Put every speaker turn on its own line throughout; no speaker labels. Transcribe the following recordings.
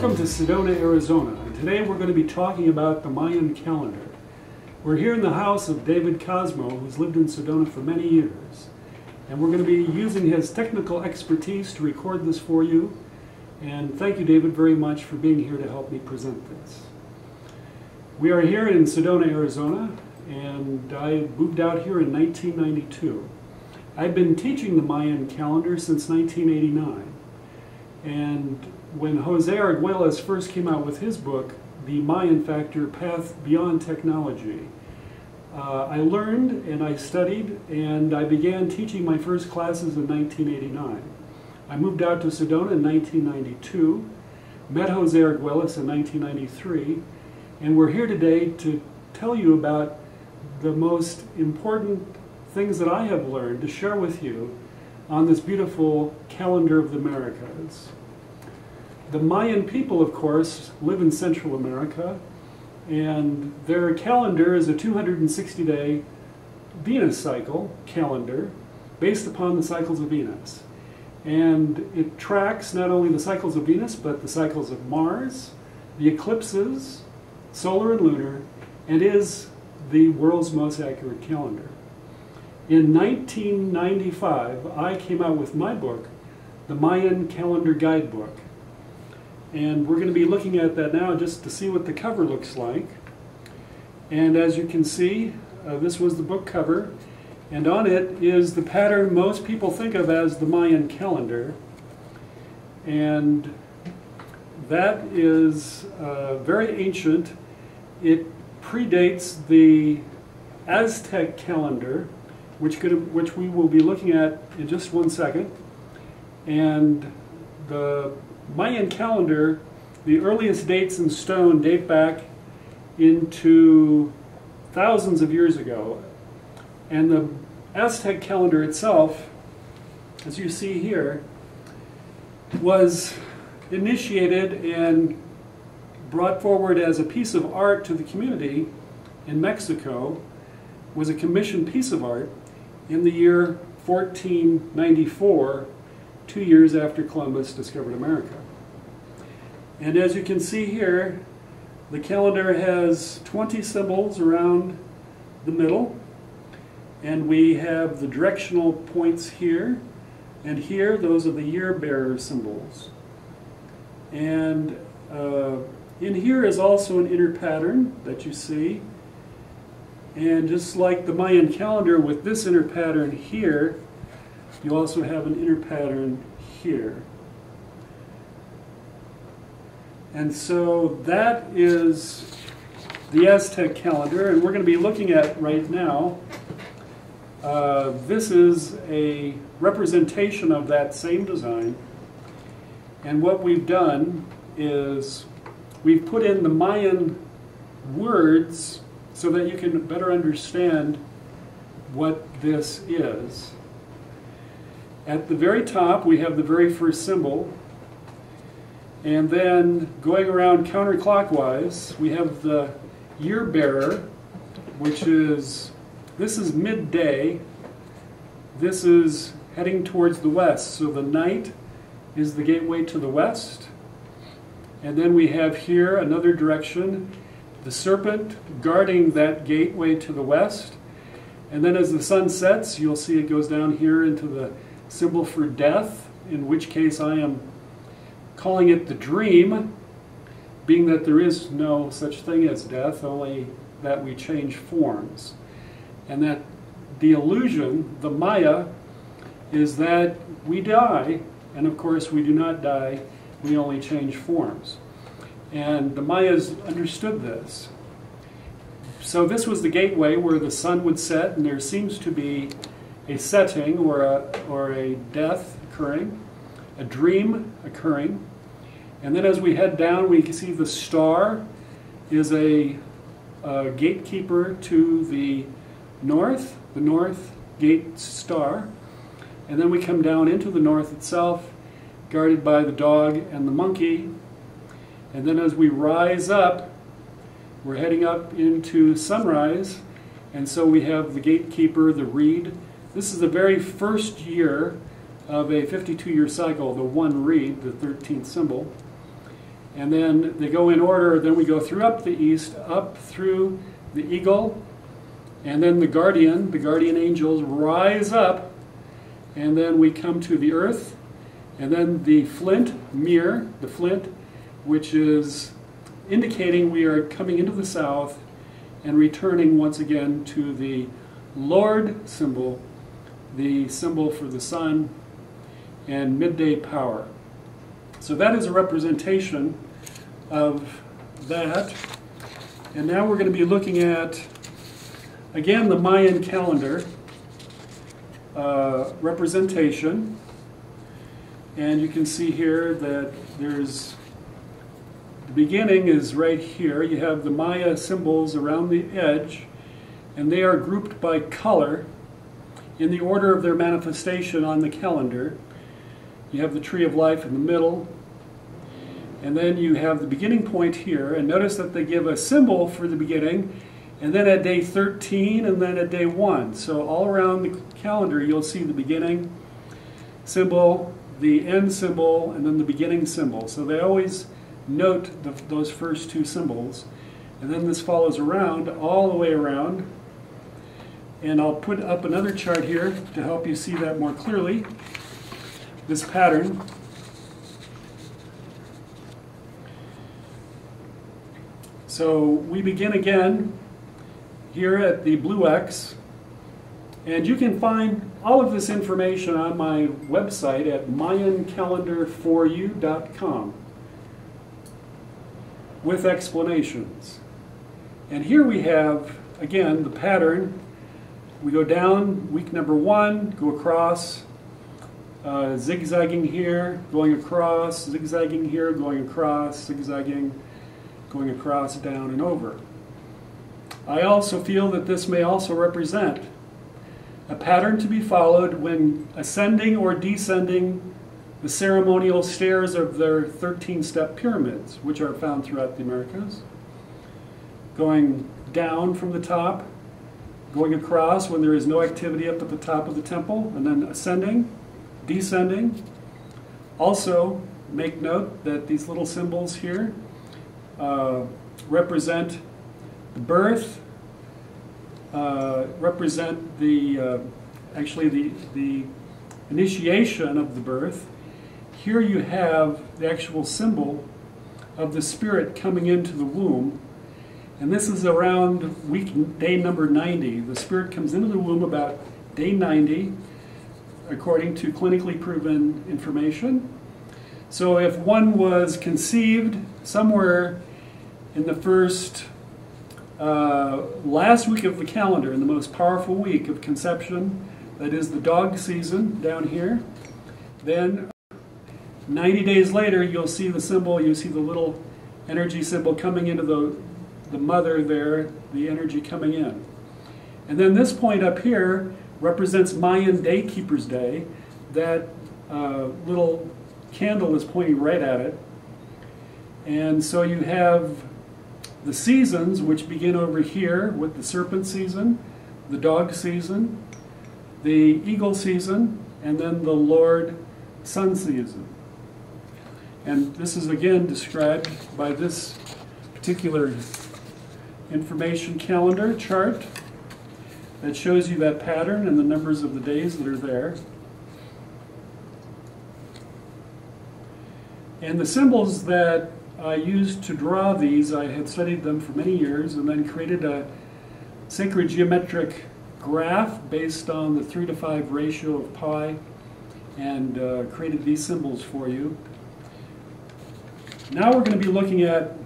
Welcome to Sedona, Arizona, and today we're going to be talking about the Mayan calendar. We're here in the house of David Cosmo, who's lived in Sedona for many years, and we're going to be using his technical expertise to record this for you. And thank you, David, very much for being here to help me present this. We are here in Sedona, Arizona, and I moved out here in 1992. I've been teaching the Mayan calendar since 1989, and when Jose Arguelles first came out with his book, The Mayan Factor: Path Beyond Technology, I learned and I studied and I began teaching my first classes in 1989. I moved out to Sedona in 1992, met Jose Arguelles in 1993, and we're here today to tell you about the most important things that I have learned to share with you on this beautiful calendar of the Americas. The Mayan people, of course, live in Central America, and their calendar is a 260-day Venus cycle calendar based upon the cycles of Venus. And it tracks not only the cycles of Venus, but the cycles of Mars, the eclipses, solar and lunar, and is the world's most accurate calendar. In 1995, I came out with my book, the Mayan Calendar Guidebook. And we're going to be looking at that now just to see what the cover looks like. And as you can see, this was the book cover. And on it is the pattern most people think of as the Mayan calendar. And that is very ancient. It predates the Aztec calendar, which we will be looking at in just one second. And the Mayan calendar, the earliest dates in stone date back into thousands of years ago. And the Aztec calendar itself, as you see here, was initiated and brought forward as a piece of art to the community in Mexico, was a commissioned piece of art in the year 1494, 2 years after Columbus discovered America. And as you can see here, the calendar has 20 symbols around the middle, and we have the directional points here, and here those are the year bearer symbols. And in here is also an inner pattern that you see, and just like the Mayan calendar with this inner pattern here, you also have an inner pattern here. And so that is the Aztec calendar, and we're going to be looking at right now. This is a representation of that same design, and what we've done is we've put in the Mayan words so that you can better understand what this is. At the very top, we have the very first symbol, and then going around counterclockwise, we have the year bearer, which is, this is midday, this is heading towards the west, so the night is the gateway to the west, and then we have here another direction, the serpent guarding that gateway to the west, and then as the sun sets, you'll see it goes down here into the symbol for death, in which case I am calling it the dream, being that there is no such thing as death, only that we change forms. And that the illusion, the Maya, is that we die, and of course we do not die, we only change forms. And the Mayas understood this. So this was the gateway where the sun would set, and there seems to be a setting or a death occurring, a dream occurring, and then as we head down we can see the star is a gatekeeper to the north gate star, and then we come down into the north itself, guarded by the dog and the monkey, and then as we rise up, we're heading up into sunrise, and so we have the gatekeeper, the reed. This is the very first year of a 52-year cycle, the one reed, the 13th symbol. And then they go in order. Then we go through up the east, up through the eagle, and then the guardian angels rise up, and then we come to the earth, and then the flint, mirror, the flint, which is indicating we are coming into the south and returning once again to the Lord symbol, the symbol for the sun and midday power. So that is a representation of that. And now we're going to be looking at, again, the Mayan calendar representation. And you can see here that there's, the beginning is right here. You have the Maya symbols around the edge, and they are grouped by color in the order of their manifestation on the calendar. You have the tree of life in the middle, and then you have the beginning point here, and notice that they give a symbol for the beginning, and then at day 13, and then at day 1. So all around the calendar you'll see the beginning symbol, the end symbol, and then the beginning symbol. So they always note those first two symbols, and then this follows around, all the way around. And I'll put up another chart here to help you see that more clearly, this pattern. So we begin again here at the blue X, and you can find all of this information on my website at MayanCalendarForYou.com with explanations. And here we have, again, the pattern. We go down week number 1, go across, zigzagging here, going across, zigzagging here, going across, zigzagging, going across, down, and over. I also feel that this may also represent a pattern to be followed when ascending or descending the ceremonial stairs of their 13-step pyramids, which are found throughout the Americas. Going down from the top, going across when there is no activity up at the top of the temple, and then ascending, descending. Also, make note that these little symbols here represent the birth, represent the actually the initiation of the birth. Here you have the actual symbol of the spirit coming into the womb, and this is around day number 90. The spirit comes into the womb about day 90, according to clinically proven information. So if one was conceived somewhere in the first last week of the calendar, in the most powerful week of conception, that is the dog season down here, then 90 days later you'll see the symbol, you see the little energy symbol coming into the mother there, the energy coming in. And then this point up here represents Mayan Daykeeper's Day. That little candle is pointing right at it. And so you have the seasons, which begin over here with the serpent season, the dog season, the eagle season, and then the Lord sun season. And this is again described by this particular information calendar chart that shows you that pattern and the numbers of the days that are there. And the symbols that I used to draw these, I had studied them for many years and then created a sacred geometric graph based on the 3:5 ratio of pi, and created these symbols for you. Now we're going to be looking at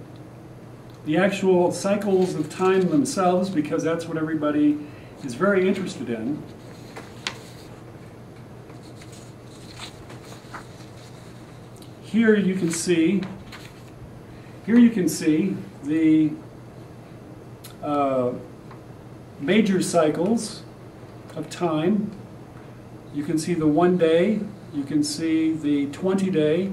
the actual cycles of time themselves, because that's what everybody is very interested in. Here you can see the major cycles of time. You can see the 1 day, you can see the 20-day,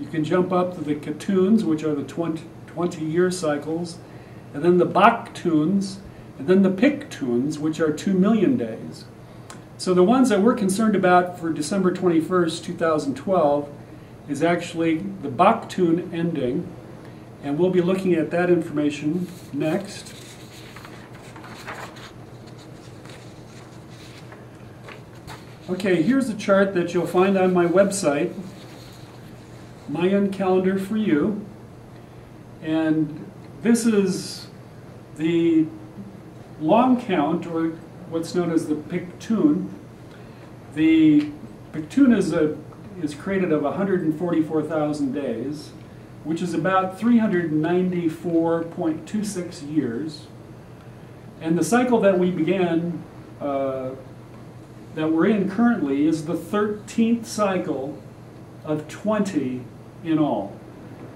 you can jump up to the Katuns, which are the 20-year cycles, and then the Baktuns, and then the Piktuns, which are 2 million days. So the ones that we're concerned about for December 21st, 2012, is actually the Baktun ending, and we'll be looking at that information next. Okay, here's a chart that you'll find on my website, Mayan Calendar for You, and this is the long count, or what's known as the Pictun. The Pictun is created of 144,000 days, which is about 394.26 years. And the cycle that we began, that we're in currently, is the 13th cycle of 20 in all.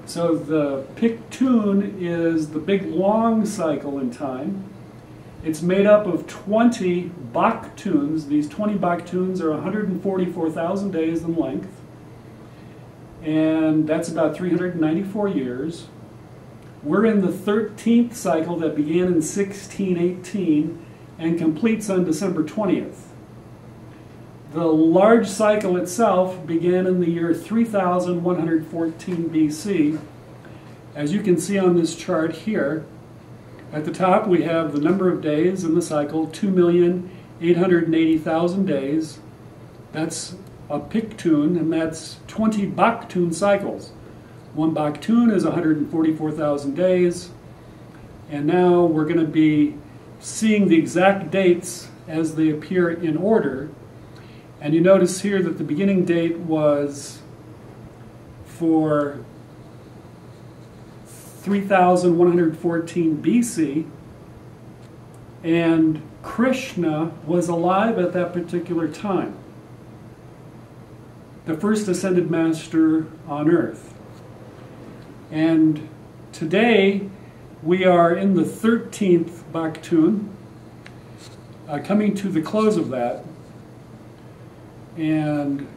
So the Pictun is the big long cycle in time. It's made up of 20 Baktuns. These 20 Baktuns are 144,000 days in length, and that's about 394 years. We're in the 13th cycle that began in 1618 and completes on December 20th. The large cycle itself began in the year 3114 BC. As you can see on this chart here, at the top we have the number of days in the cycle, 2,880,000 days. That's a Pictun, and that's 20 Baktun cycles. One Baktun is 144,000 days, and now we're going to be seeing the exact dates as they appear in order. And you notice here that the beginning date was for 3114 BC, and Krishna was alive at that particular time, the first ascended master on earth. And today we are in the 13th Baktun, coming to the close of that. And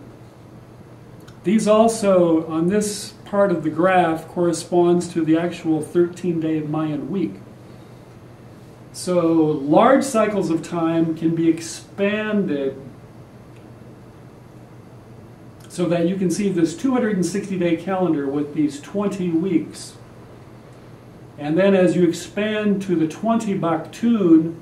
these also, on this part of the graph, corresponds to the actual 13-day Mayan week. So large cycles of time can be expanded so that you can see this 260-day calendar with these 20 weeks. And then as you expand to the 20 Baktun,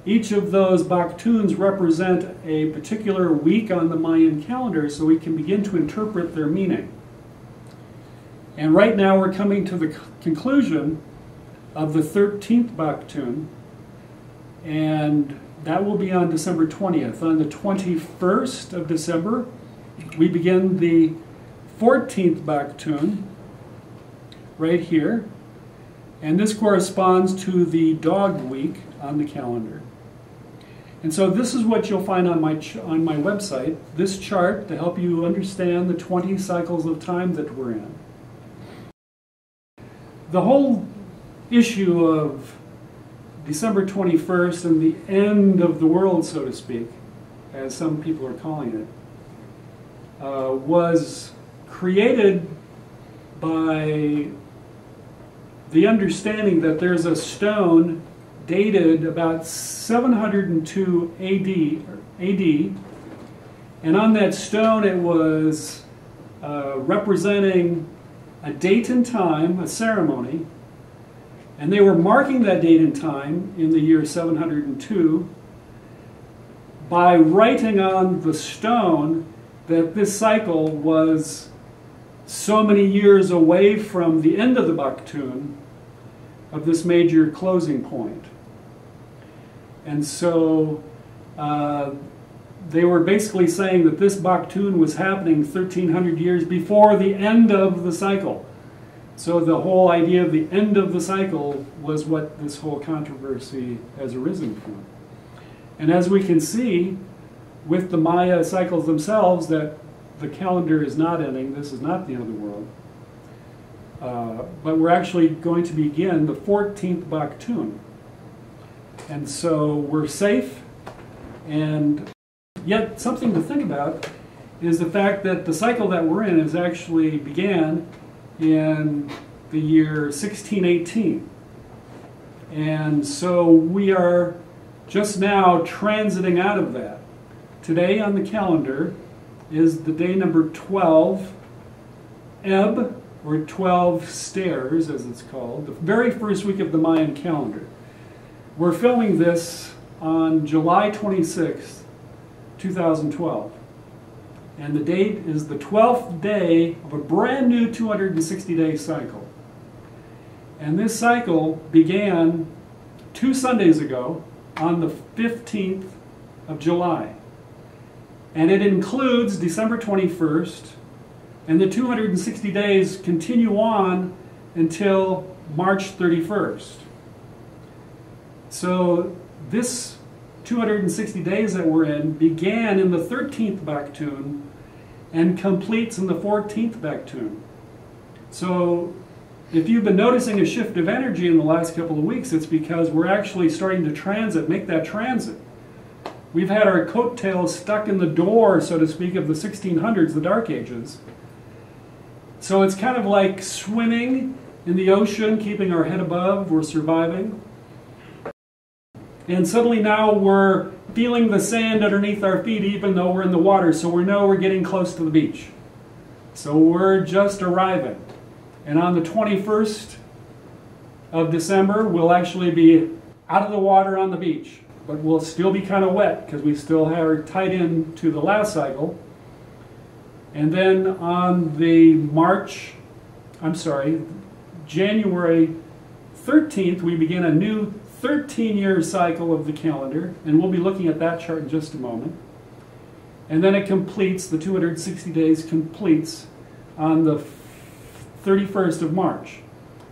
each of those Baktuns represent a particular week on the Mayan calendar, so we can begin to interpret their meaning. And right now we're coming to the conclusion of the 13th Baktun, and that will be on December 20th. On the 21st of December, we begin the 14th Baktun, right here, and this corresponds to the dog week on the calendar. And so this is what you'll find on my website, this chart to help you understand the 20 cycles of time that we're in. The whole issue of December 21st and the end of the world, so to speak, as some people are calling it, was created by the understanding that there's a stone dated about 702 AD, and on that stone it was representing a date and time, a ceremony, and they were marking that date and time in the year 702 by writing on the stone that this cycle was so many years away from the end of the Baktun, of this major closing point. And so they were basically saying that this Baktun was happening 1,300 years before the end of the cycle. So the whole idea of the end of the cycle was what this whole controversy has arisen from. And as we can see with the Maya cycles themselves, that the calendar is not ending. This is not the end of the world. But we're actually going to begin the 14th Baktun. And so we're safe, and yet something to think about is the fact that the cycle that we're in is actually began in the year 1618. And so we are just now transiting out of that. Today on the calendar is the day number 12 ebb, or 12 stairs as it's called, the very first week of the Mayan calendar. We're filming this on July 26th, 2012. And the date is the 12th day of a brand new 260-day cycle. And this cycle began 2 Sundays ago on the 15th of July. And it includes December 21st, and the 260 days continue on until March 31st. So this 260 days that we're in began in the 13th Baktun and completes in the 14th Baktun. So if you've been noticing a shift of energy in the last couple of weeks, it's because we're actually starting to make that transit. We've had our coattails stuck in the door, so to speak, of the 1600s, the Dark Ages. So it's kind of like swimming in the ocean, keeping our head above, we're surviving. And suddenly now we're feeling the sand underneath our feet even though we're in the water, so we know we're getting close to the beach. So we're just arriving. And on the 21st of December, we'll actually be out of the water on the beach. But we'll still be kind of wet because we still are tied in to the last cycle. And then on the January 13th, we begin a new 13-year cycle of the calendar, and we'll be looking at that chart in just a moment. And then it completes, the 260 days completes on the 31st of March.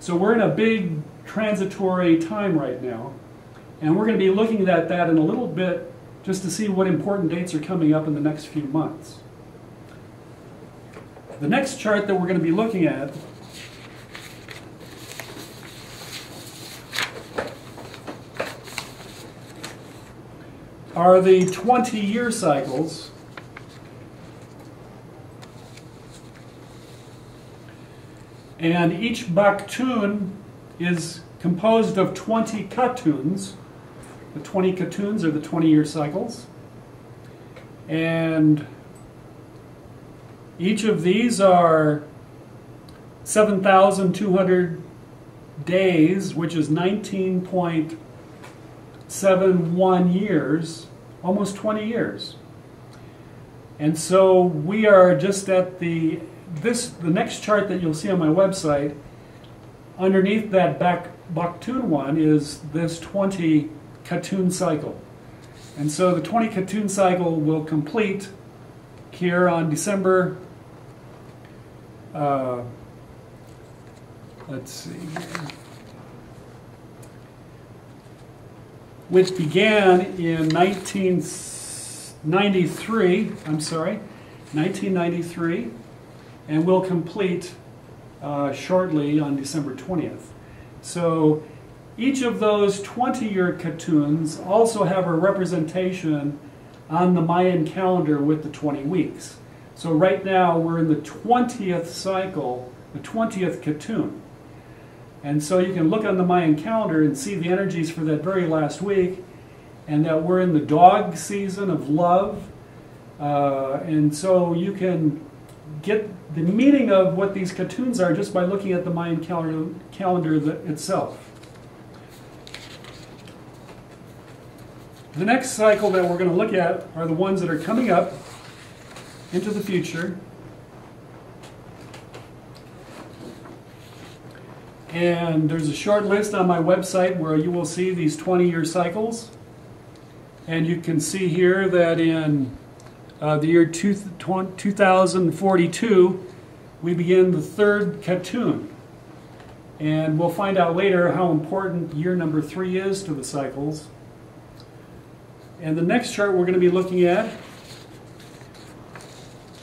So we're in a big transitory time right now, and we're going to be looking at that in a little bit just to see what important dates are coming up in the next few months. The next chart that we're going to be looking at are the 20-year cycles. And each Baktun is composed of 20 Katuns. The 20 Katuns are the 20-year cycles. And each of these are 7,200 days, which is 19.71 years, almost 20 years. And so we are just at the next chart that you'll see on my website, underneath that Baktun one is this 20 Katun cycle. And so the 20 Katun cycle will complete here on December, let's see here, which began in 1993, and will complete shortly on December 20th. So each of those 20-year Katuns also have a representation on the Mayan calendar with the 20 weeks. So right now we're in the 20th cycle, the 20th Katun. And so you can look on the Mayan calendar and see the energies for that very last week, and that we're in the dog season of love. And so you can get the meaning of what these Katuns are just by looking at the Mayan calendar itself. The next cycle that we're going to look at are the ones that are coming up into the future. And there's a short list on my website where you will see these 20-year cycles. And you can see here that in the year 2042, we begin the third Katun. And we'll find out later how important year number 3 is to the cycles. And the next chart we're going to be looking at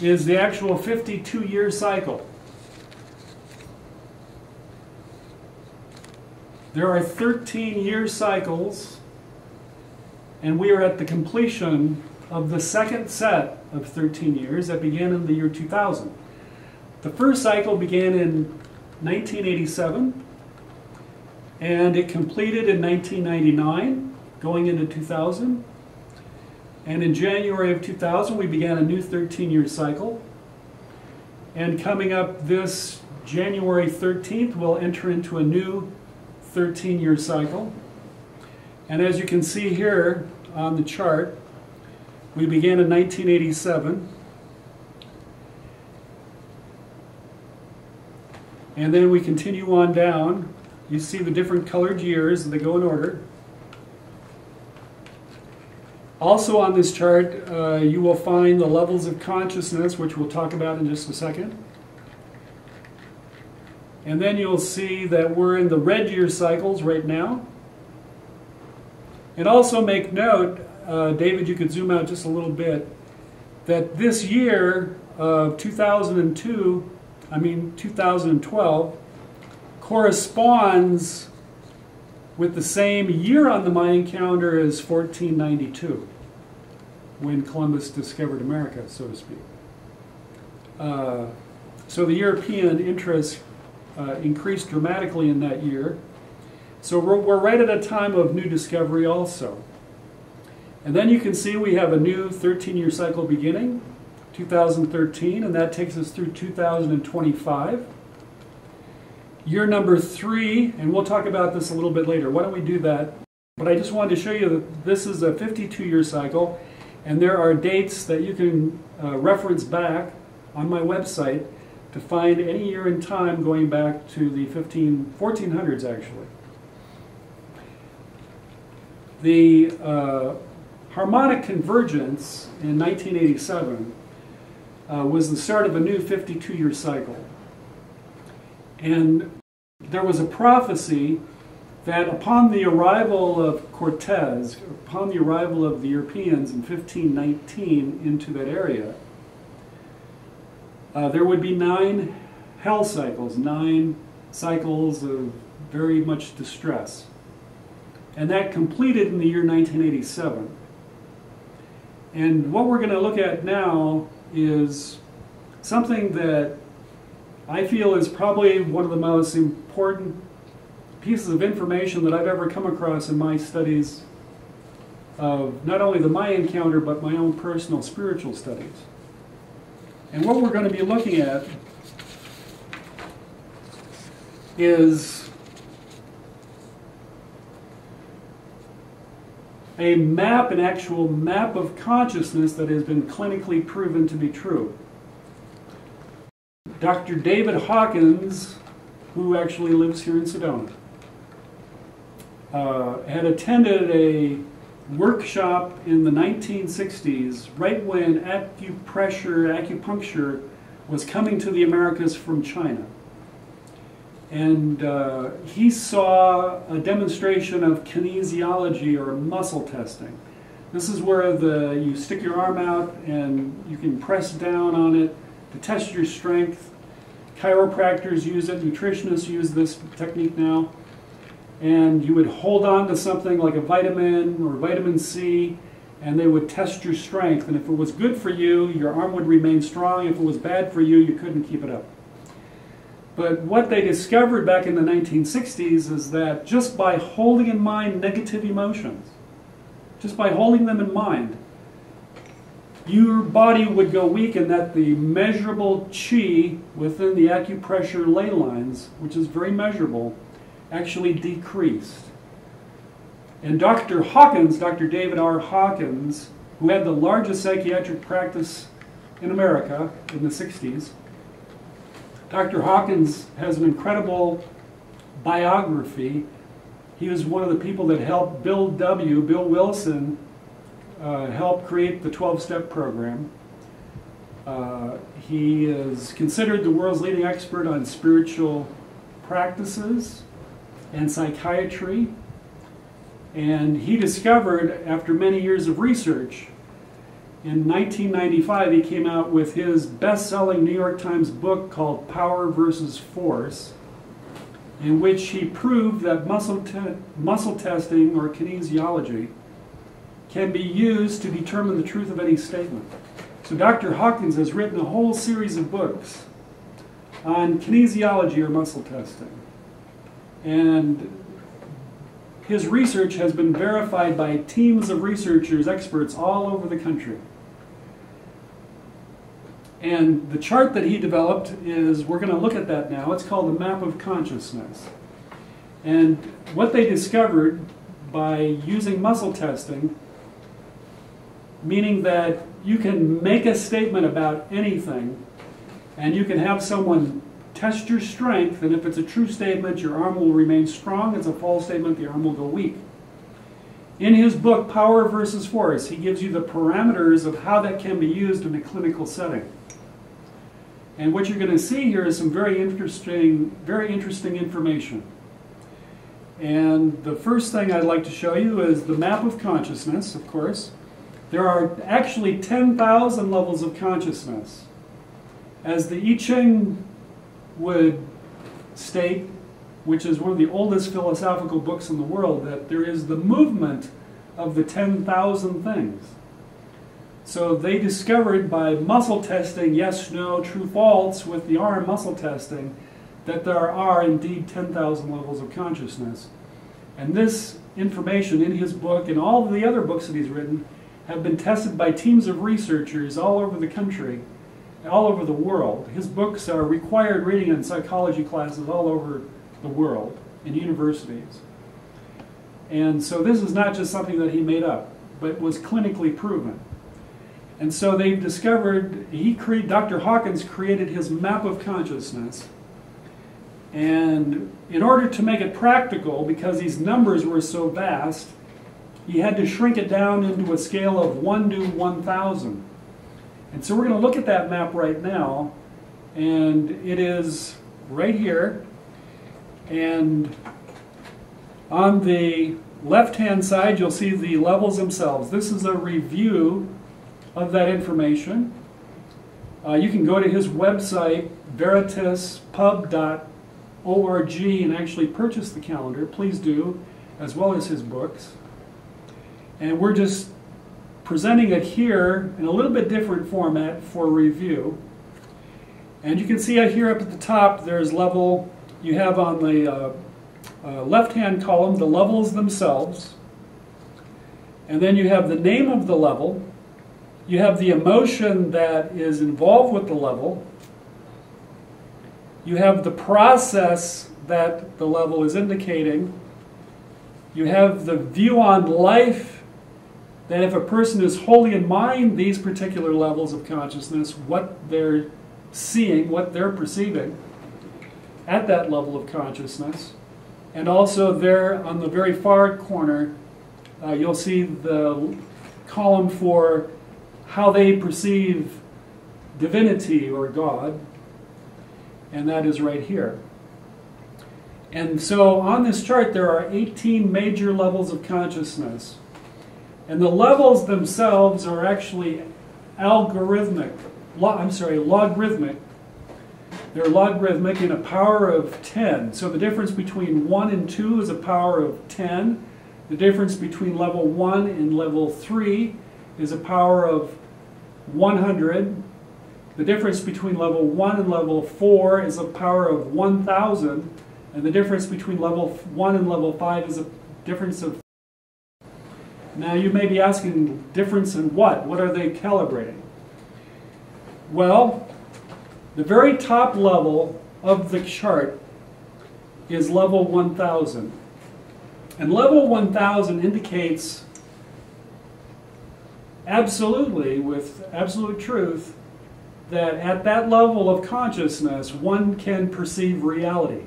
is the actual 52-year cycle. There are 13-year cycles, and we are at the completion of the second set of 13 years that began in the year 2000. The first cycle began in 1987, and it completed in 1999, going into 2000. And in January of 2000, we began a new 13-year cycle. And coming up this January 13th, we'll enter into a new 13-year cycle. And as you can see here on the chart, we began in 1987. And then we continue on down. You see the different colored years, they go in order. Also on this chart, you will find the levels of consciousness, which we'll talk about in just a second. And then you'll see that we're in the red year cycles right now. And also make note, David, you could zoom out just a little bit, that this year of 2012, corresponds with the same year on the Mayan calendar as 1492, when Columbus discovered America, so to speak. So the European interest increased dramatically in that year. So we're right at a time of new discovery also. And then you can see we have a new 13-year cycle beginning, 2013, and that takes us through 2025. Year number 3, and we'll talk about this a little bit later. Why don't we do that? But I just wanted to show you that this is a 52-year cycle, and there are dates that you can reference back on my website to find any year in time going back to the 1400s, actually. The harmonic convergence in 1987 was the start of a new 52-year cycle. And there was a prophecy that upon the arrival of Cortez, upon the arrival of the Europeans in 1519 into that area, there would be 9 hell cycles, 9 cycles of very much distress. And that completed in the year 1987. And what we're going to look at now is something that I feel is probably one of the most important pieces of information that I've ever come across in my studies of not only the Mayan calendar, but my own personal spiritual studies. And what we're going to be looking at is a map, an actual map of consciousness that has been clinically proven to be true. Dr. David Hawkins, who actually lives here in Sedona, had attended a workshop in the 1960s, right when acupuncture was coming to the Americas from China. And he saw a demonstration of kinesiology, or muscle testing. This is where you stick your arm out and you can press down on it to test your strength. Chiropractors use it, nutritionists use this technique now. And you would hold on to something like a vitamin or vitamin C, and they would test your strength. And if it was good for you, your arm would remain strong. If it was bad for you, you couldn't keep it up. But what they discovered back in the 1960s is that just by holding in mind negative emotions, just by holding them in mind, your body would go weak, and that the measurable chi within the acupressure ley lines, which is very measurable, actually decreased. And Dr. Hawkins, Dr. David R. Hawkins, who had the largest psychiatric practice in America in the 60s, Dr. Hawkins has an incredible biography. He was one of the people that helped Bill Wilson, help create the 12-step program. He is considered the world's leading expert on spiritual practices and psychiatry. And he discovered, after many years of research, in 1995 he came out with his best-selling New York Times book called Power versus Force, in which he proved that muscle testing, or kinesiology, can be used to determine the truth of any statement. So Dr. Hawkins has written a whole series of books on kinesiology, or muscle testing. And his research has been verified by teams of researchers, experts all over the country. And the chart that he developed is, we're going to look at that now. It's called the map of consciousness. And what they discovered by using muscle testing, meaning that you can make a statement about anything, and you can have someone test your strength, and if it's a true statement, your arm will remain strong. If it's a false statement, the arm will go weak. In his book, Power versus Force, he gives you the parameters of how that can be used in a clinical setting. And what you're going to see here is some very interesting information. And the first thing I'd like to show you is the map of consciousness, of course. There are actually 10,000 levels of consciousness. As the I Ching would state, which is one of the oldest philosophical books in the world, that there is the movement of the 10,000 things. So they discovered by muscle testing, yes, no, true, false, with the arm muscle testing, that there are indeed 10,000 levels of consciousness. And this information in his book and all of the other books that he's written have been tested by teams of researchers all over the country, all over the world. His books are required reading in psychology classes all over the world, in universities. And so this is not just something that he made up, but was clinically proven. And so they've discovered, Dr. Hawkins created his map of consciousness. And in order to make it practical, because these numbers were so vast, he had to shrink it down into a scale of 1 to 1,000. And so we're going to look at that map right now. And it is right here. And on the left-hand side, you'll see the levels themselves. This is a review of that information. You can go to his website, veritaspub.org, and actually purchase the calendar. Please do, as well as his books. And we're just presenting it here in a little bit different format for review. And you can see here up at the top, there's level. You have on the left-hand column the levels themselves. And then you have the name of the level. You have the emotion that is involved with the level. You have the process that the level is indicating. You have the view on life, that if a person is wholly in mind these particular levels of consciousness, what they're seeing, what they're perceiving at that level of consciousness. And also there on the very far corner, you'll see the column for how they perceive divinity or God, and that is right here. And so on this chart there are 18 major levels of consciousness. And the levels themselves are actually logarithmic. They're logarithmic in a power of 10. So the difference between 1 and 2 is a power of 10. The difference between level 1 and level 3 is a power of 100. The difference between level 1 and level 4 is a power of 1,000. And the difference between level 1 and level 5 is a difference of... Now you may be asking, difference in what? What are they calibrating? Well, the very top level of the chart is level 1,000. And level 1,000 indicates absolutely, with absolute truth, that at that level of consciousness, one can perceive reality.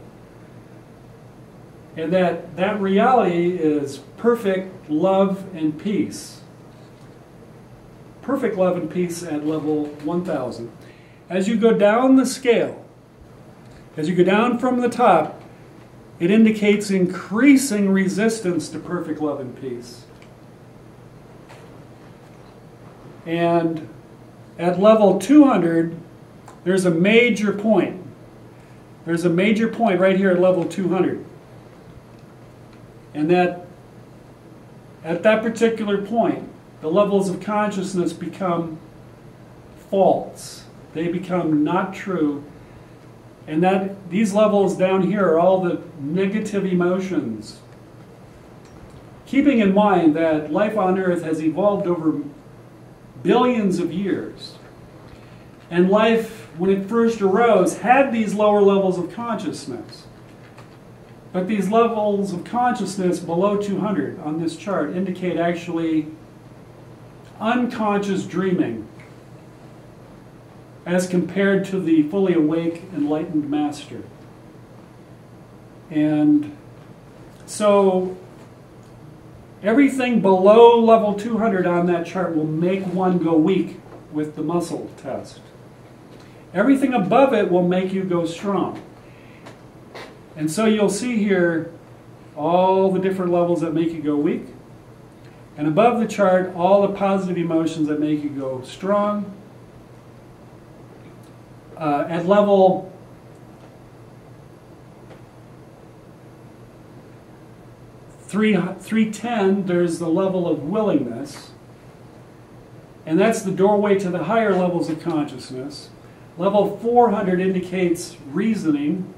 And that reality is perfect love and peace. Perfect love and peace at level 1,000. As you go down the scale, as you go down from the top, it indicates increasing resistance to perfect love and peace. And at level 200, there's a major point. There's a major point right here at level 200. And that at that particular point, the levels of consciousness become false. They become not true. And that these levels down here are all the negative emotions. Keeping in mind that life on Earth has evolved over billions of years. And life, when it first arose, had these lower levels of consciousness. But these levels of consciousness below 200 on this chart indicate actually unconscious dreaming as compared to the fully awake, enlightened master. And so everything below level 200 on that chart will make one go weak with the muscle test. Everything above it will make you go strong. And so you'll see here all the different levels that make you go weak. And above the chart, all the positive emotions that make you go strong. At level 310, there's the level of willingness. And that's the doorway to the higher levels of consciousness. Level 400 indicates reasoning.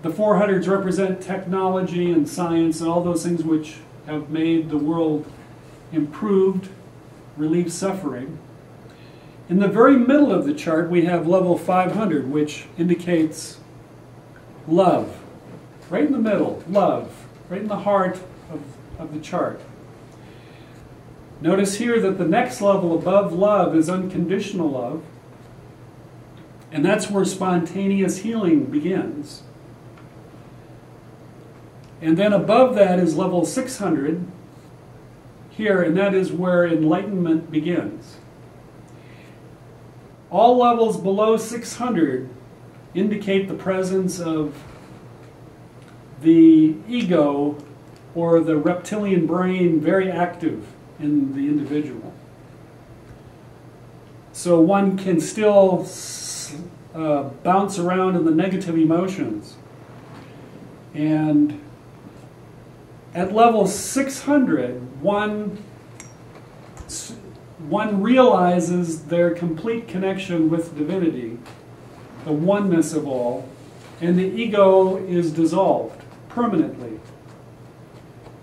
The 400s represent technology and science and all those things which have made the world improved, relieved suffering. In the very middle of the chart, we have level 500, which indicates love. Right in the middle, love. Right in the heart of the chart. Notice here that the next level above love is unconditional love. And that's where spontaneous healing begins. And then above that is level 600 here, and that is where enlightenment begins. All levels below 600 indicate the presence of the ego or the reptilian brain very active in the individual. So one can still bounce around in the negative emotions. And at level 600, one realizes their complete connection with divinity, the oneness of all, and the ego is dissolved permanently.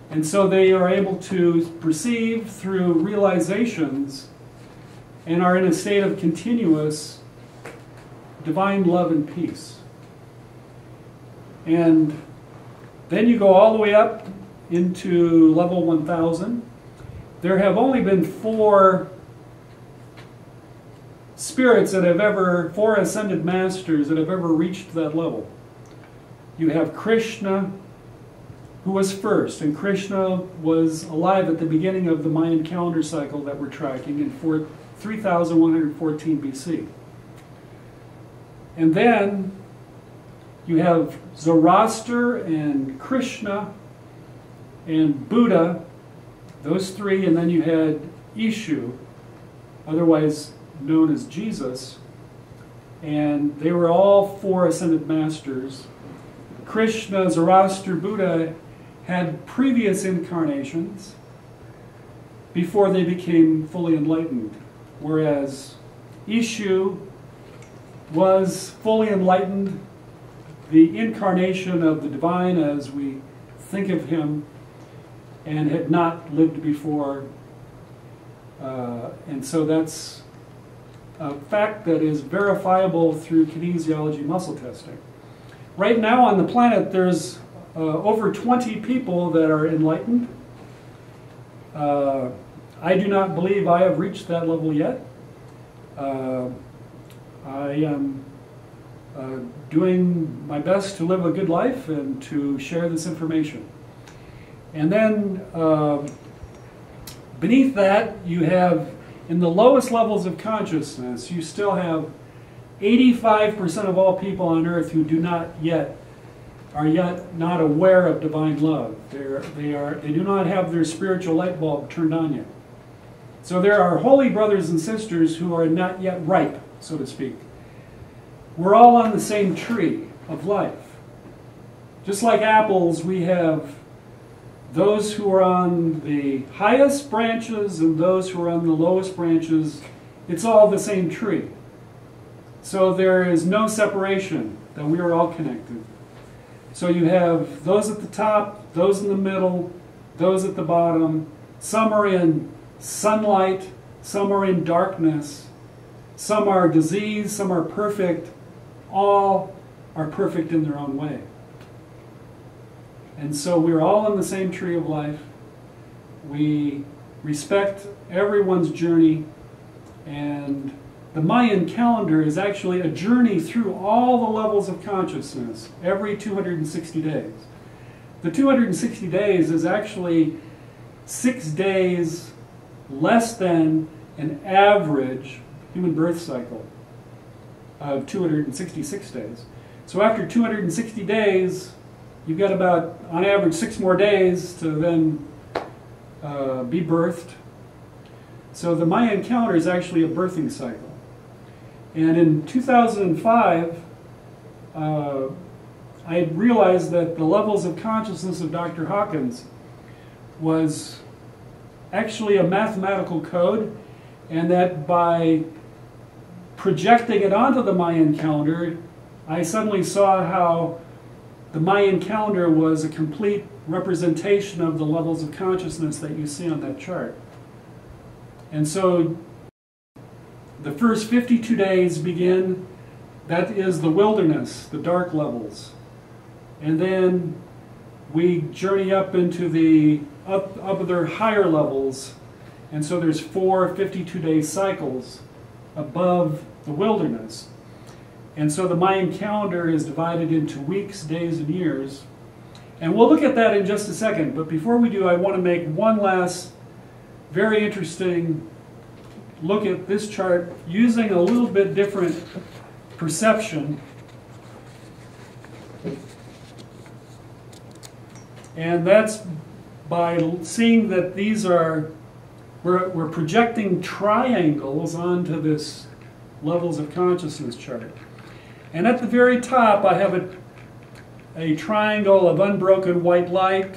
And so they are able to perceive through realizations and are in a state of continuous divine love and peace. And then you go all the way up into level 1000. There have only been 4 spirits that have ever, 4 ascended masters that have ever reached that level. You have Krishna, who was first, and Krishna was alive at the beginning of the Mayan calendar cycle that we're tracking in 3114 BC. And then you have Zoroaster and Krishna and Buddha, those 3, and then you had Ishu, otherwise known as Jesus, and they were all 4 ascended masters. Krishna, Zoroaster, Buddha had previous incarnations before they became fully enlightened, whereas Ishu was fully enlightened, the incarnation of the divine as we think of him, and had not lived before. And so that's a fact that is verifiable through kinesiology muscle testing. Right now on the planet, there's over 20 people that are enlightened. I do not believe I have reached that level yet. I am doing my best to live a good life and to share this information. And then beneath that, you have, in the lowest levels of consciousness, you still have 85% of all people on earth who are yet not aware of divine love. They do not have their spiritual light bulb turned on yet. So there are holy brothers and sisters who are not yet ripe, so to speak. We're all on the same tree of life. Just like apples, we have those who are on the highest branches and those who are on the lowest branches. It's all the same tree. So there is no separation, that we are all connected. So you have those at the top, those in the middle, those at the bottom. Some are in sunlight, some are in darkness. Some are diseased, some are perfect. All are perfect in their own way. And so we're all in the same tree of life. We respect everyone's journey, and the Mayan calendar is actually a journey through all the levels of consciousness every 260 days. The 260 days is actually 6 days less than an average human birth cycle of 266 days. So after 260 days, you've got about, on average, 6 more days to then be birthed. So the Mayan calendar is actually a birthing cycle. And in 2005, I had realized that the levels of consciousness of Dr. Hawkins was actually a mathematical code, and that by projecting it onto the Mayan calendar, I suddenly saw how the Mayan calendar was a complete representation of the levels of consciousness that you see on that chart. And so the first 52 days begin, that is the wilderness, the dark levels. And then we journey up into the other higher levels. And so there's 4 52-day cycles above the wilderness. And so the Mayan calendar is divided into weeks, days, and years. And we'll look at that in just a second. But before we do, I want to make one last very interesting look at this chart using a little bit different perception. And that's by seeing that these are, we're projecting triangles onto this levels of consciousness chart. And at the very top, I have a triangle of unbroken white light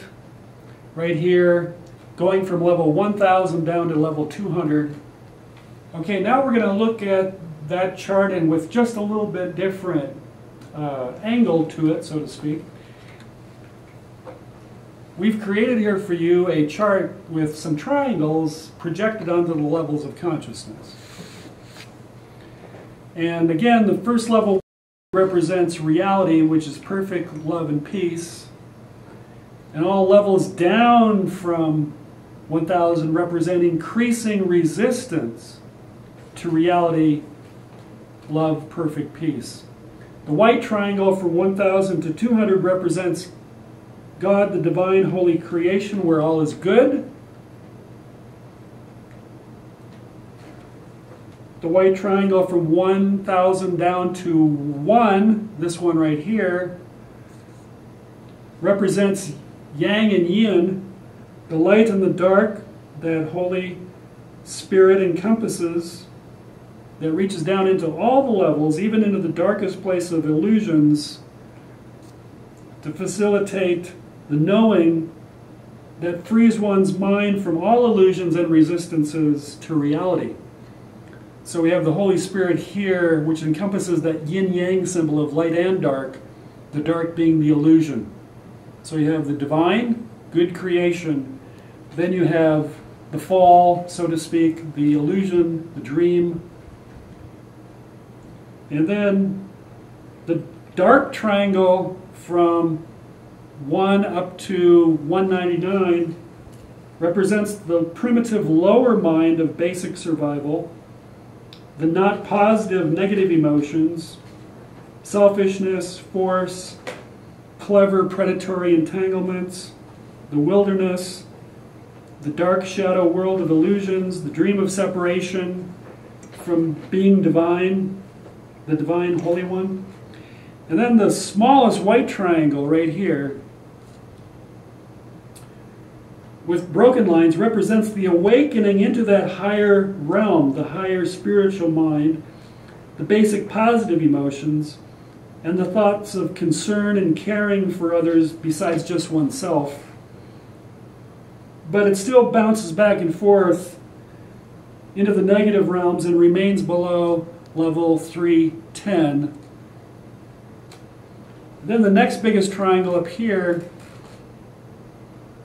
right here, going from level 1000 down to level 200. Okay, now we're going to look at that chart and with just a little bit different angle to it, so to speak. We've created here for you a chart with some triangles projected onto the levels of consciousness. And again, the first level represents reality, which is perfect love and peace. And all levels down from 1000 represent increasing resistance to reality, love, perfect peace. The white triangle from 1000 to 200 represents God, the divine, holy creation, where all is good. The white triangle from 1000 down to 1, this one right here, represents yang and yin, the light and the dark that Holy Spirit encompasses, that reaches down into all the levels, even into the darkest place of illusions, to facilitate the knowing that frees one's mind from all illusions and resistances to reality. So we have the Holy Spirit here, which encompasses that yin-yang symbol of light and dark, the dark being the illusion. So you have the divine, good creation, then you have the fall, so to speak, the illusion, the dream, and then the dark triangle from 1 up to 199 represents the primitive lower mind of basic survival, the not positive negative emotions, selfishness, force, clever predatory entanglements, the wilderness, the dark shadow world of illusions, the dream of separation from being divine, the divine Holy One. And then the smallest white triangle right here with broken lines represents the awakening into that higher realm, the higher spiritual mind, the basic positive emotions, and the thoughts of concern and caring for others besides just oneself. But it still bounces back and forth into the negative realms and remains below level 310. Then the next biggest triangle up here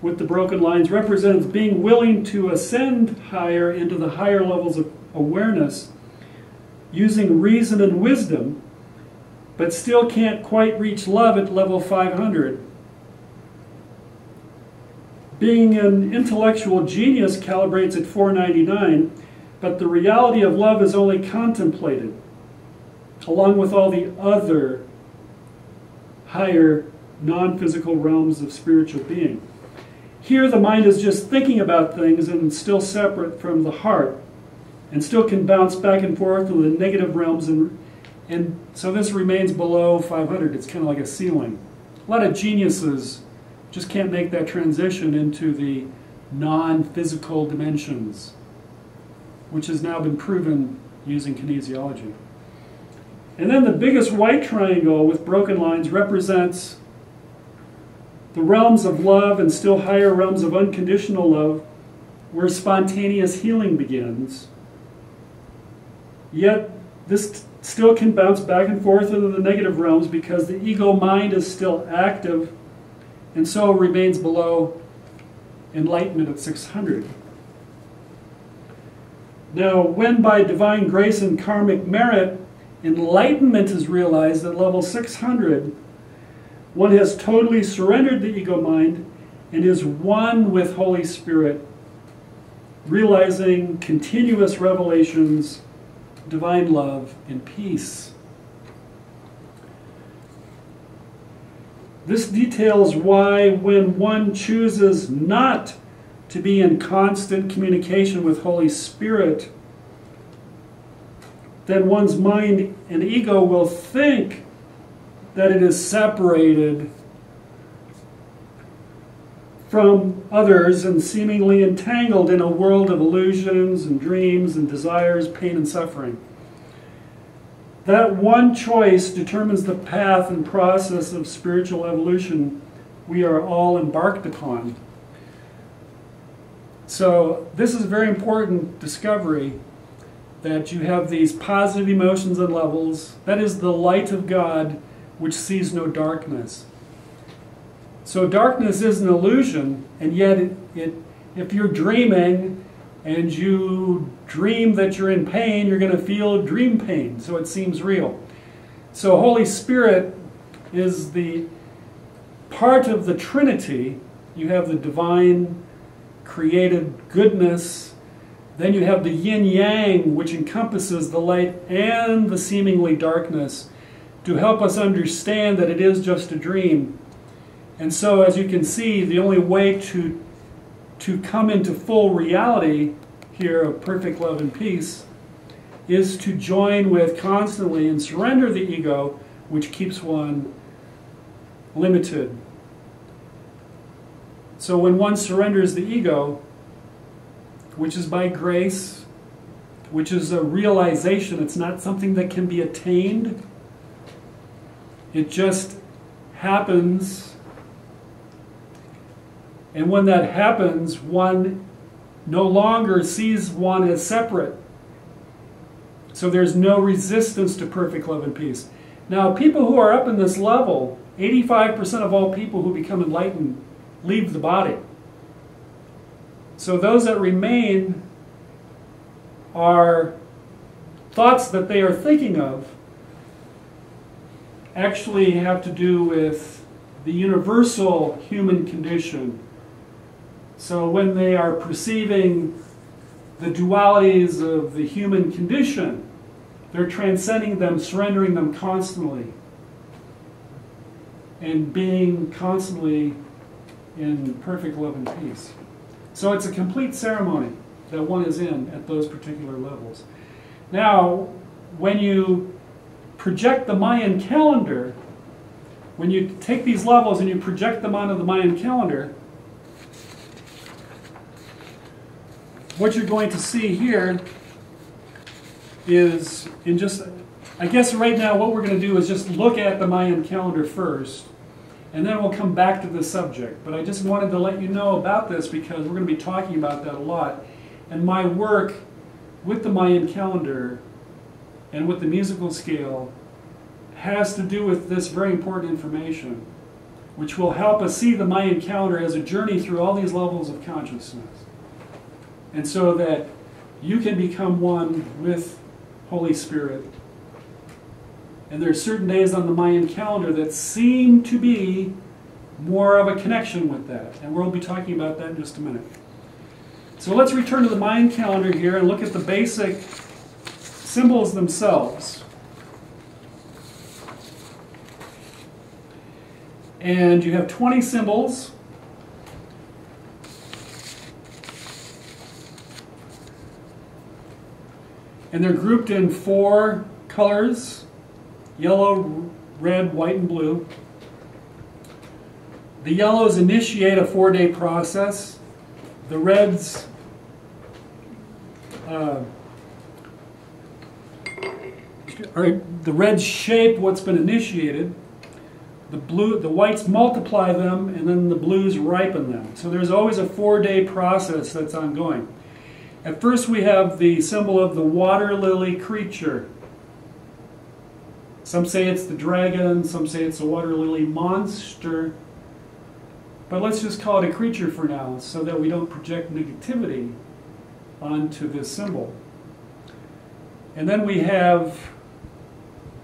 with the broken lines represents being willing to ascend higher into the higher levels of awareness using reason and wisdom, but still can't quite reach love at level 500. Being an intellectual genius calibrates at 499, but the reality of love is only contemplated, along with all the other higher non-physical realms of spiritual being. Here the mind is just thinking about things and still separate from the heart, and still can bounce back and forth to the negative realms, and so this remains below 500. It's kind of like a ceiling. A lot of geniuses just can't make that transition into the non-physical dimensions, which has now been proven using kinesiology. And then the biggest white triangle with broken lines represents the realms of love and still higher realms of unconditional love, where spontaneous healing begins. Yet this still can bounce back and forth into the negative realms because the ego mind is still active, and so remains below enlightenment at 600. Now, when by divine grace and karmic merit, enlightenment is realized at level 600, one has totally surrendered the ego mind and is one with Holy Spirit, realizing continuous revelations, divine love, and peace. This details why when one chooses not to be in constant communication with Holy Spirit, then one's mind and ego will think that it is separated from others and seemingly entangled in a world of illusions and dreams and desires, pain and suffering. That one choice determines the path and process of spiritual evolution we are all embarked upon. So this is a very important discovery, that you have these positive emotions and levels. That is the light of God, which sees no darkness. So darkness is an illusion, and yet if you're dreaming and you dream that you're in pain, you're going to feel dream pain, so it seems real. So Holy Spirit is the part of the Trinity. You have the divine created goodness, then you have the yin-yang, which encompasses the light and the seemingly darkness, to help us understand that it is just a dream. And so, as you can see, the only way to come into full reality here of perfect love and peace is to join with constantly and surrender the ego, which keeps one limited. So when one surrenders the ego, which is by grace, which is a realization, it's not something that can be attained, it just happens. And when that happens, one no longer sees one as separate. So there's no resistance to perfect love and peace. Now, people who are up in this level, 85% of all people who become enlightened leave the body. So those that remain are thoughts that they are thinking of actually have to do with the universal human condition. So when they are perceiving the dualities of the human condition, they're transcending them, surrendering them constantly, and being constantly in perfect love and peace. So it's a complete ceremony that one is in at those particular levels. Now, when you project the Mayan calendar, when you take these levels and you project them onto the Mayan calendar, what you're going to see here is, I guess right now what we're going to do is just look at the Mayan calendar first, and then we'll come back to the subject. But I just wanted to let you know about this because we're going to be talking about that a lot. And my work with the Mayan calendar and with the musical scale has to do with this very important information, which will help us see the Mayan calendar as a journey through all these levels of consciousness. And so that you can become one with Holy Spirit. And there are certain days on the Mayan calendar that seem to be more of a connection with that. And we'll be talking about that in just a minute. So let's return to the Mayan calendar here and look at the basic symbols themselves. And you have 20 symbols. And they're grouped in 4 colors: yellow, red, white, and blue. The yellows initiate a 4-day process. The reds shape what's been initiated. The whites multiply them, and then the blues ripen them. So there's always a 4-day process that's ongoing. At first we have the symbol of the water lily creature. Some say it's the dragon, some say it's a water lily monster. But let's just call it a creature for now, so that we don't project negativity onto this symbol. And then we have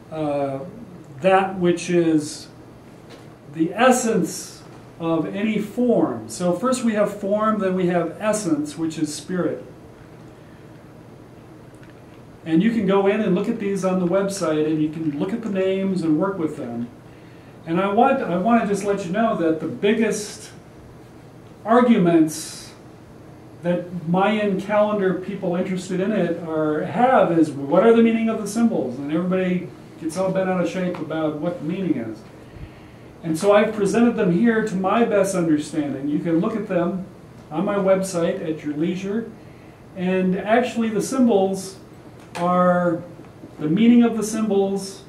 that which is the essence of any form. So first we have form, then we have essence, which is spirit. And you can go in and look at these on the website, and you can look at the names and work with them. And I want to just let you know that the biggest arguments that Mayan calendar people interested in it have is, what are the meaning of the symbols? And everybody gets all bent out of shape about what the meaning is. And so I've presented them here to my best understanding. You can look at them on my website at your leisure. And actually the symbols are the meaning of the symbols,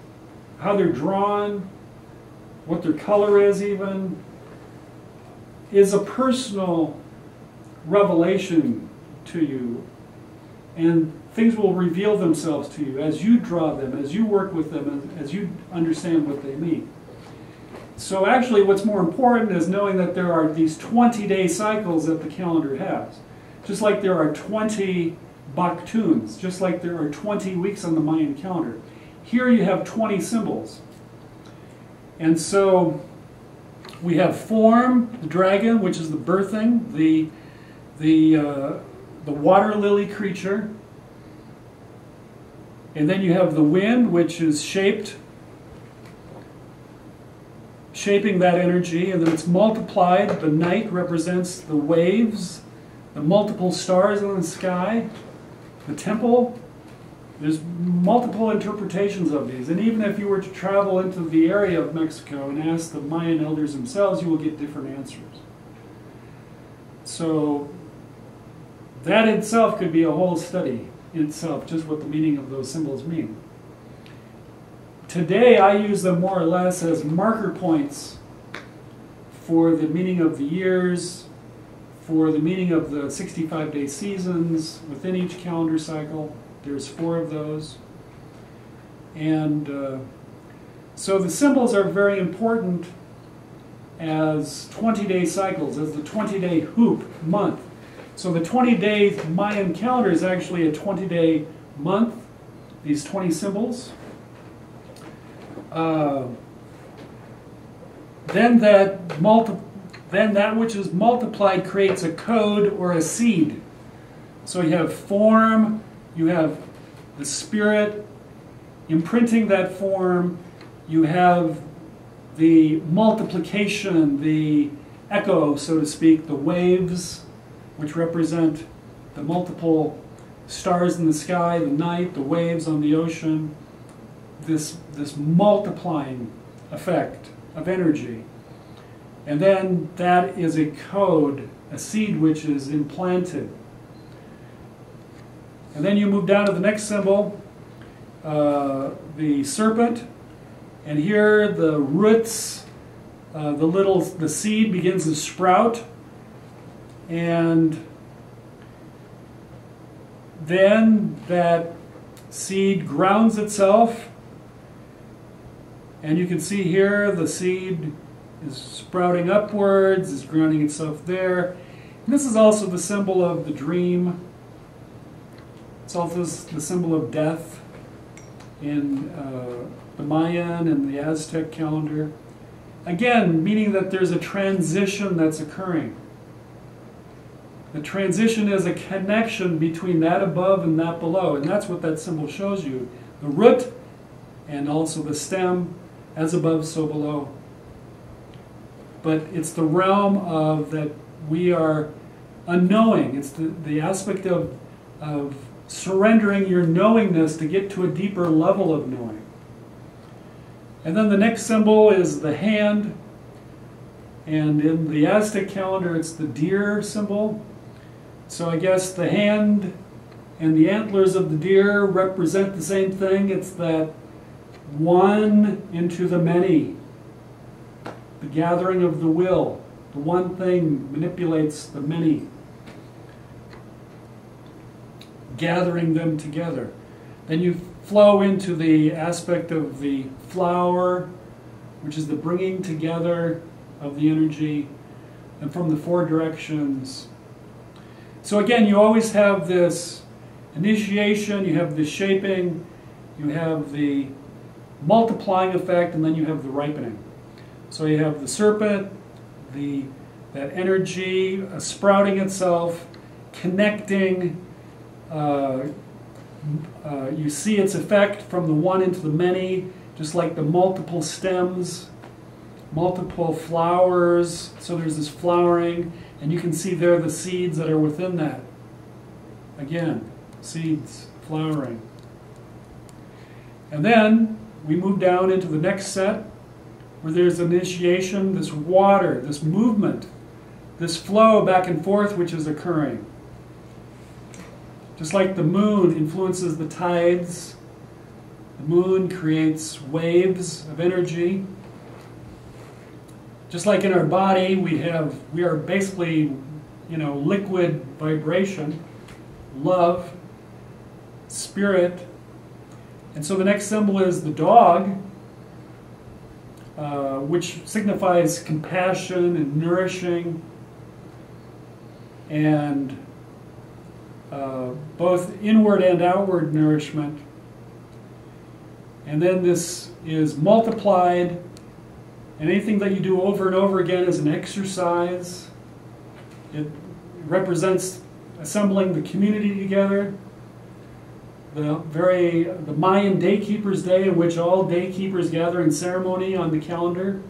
how they're drawn, what their color is even, is a personal revelation to you. And things will reveal themselves to you as you draw them, as you work with them, as you understand what they mean. So actually what's more important is knowing that there are these 20-day cycles that the calendar has. Just like there are 20 Baktuns, just like there are 20 weeks on the Mayan calendar. Here you have 20 symbols. And so we have form, the dragon, which is the birthing, the water lily creature. And then you have the wind, which is shaping that energy, and then it's multiplied. The night represents the waves, the multiple stars in the sky, the temple. There's multiple interpretations of these, and even if you were to travel into the area of Mexico and ask the Mayan elders themselves, you will get different answers. So that itself could be a whole study in itself, just what the meaning of those symbols mean. Today I use them more or less as marker points for the meaning of the years, for the meaning of the 65-day seasons within each calendar cycle. There's 4 of those. And so the symbols are very important as 20-day cycles, as the 20-day hoop month. So the 20-day Mayan calendar is actually a 20-day month, these 20 symbols. Then that which is multiplied creates a code or a seed. So you have form, you have the spirit imprinting that form, you have the multiplication, the echo, so to speak, the waves, which represent the multiple stars in the sky, the night, the waves on the ocean, this multiplying effect of energy. And then that is a code, a seed which is implanted. And then you move down to the next symbol, the serpent. And here the roots, the seed begins to sprout. And then that seed grounds itself. And you can see here the seed is sprouting upwards, is grounding itself there. And this is also the symbol of the dream. It's also the symbol of death. in the Mayan and the Aztec calendar. Again, meaning that there's a transition that's occurring. The transition is a connection between that above and that below, and that's what that symbol shows you. The root and also the stem, as above, so below. But it's the realm of that we are unknowing. It's the aspect of surrendering your knowingness to get to a deeper level of knowing. And then the next symbol is the hand. And in the Aztec calendar, it's the deer symbol. So I guess the hand and the antlers of the deer represent the same thing. It's that one into the many. The gathering of the will. The one thing manipulates the many. Gathering them together. Then you flow into the aspect of the flower, which is the bringing together of the energy, and from the four directions. So again, you always have this initiation, you have the shaping, you have the multiplying effect, and then you have the ripening. So you have the serpent, that energy sprouting itself, connecting. You see its effect from the one into the many, just like the multiple stems, multiple flowers. So there's this flowering, and you can see there the seeds that are within that. Again, seeds flowering. And then we move down into the next set, where there's initiation, this water, this movement, this flow back and forth which is occurring. Just like the moon influences the tides, the moon creates waves of energy. Just like in our body, we are basically, liquid vibration, love, spirit. And so the next symbol is the dog, which signifies compassion and nourishing, and both inward and outward nourishment. And then this is multiplied, and anything that you do over and over again is an exercise. It represents assembling the community together. The Mayan Daykeeper's Day, in which all daykeepers gather in ceremony on the calendar.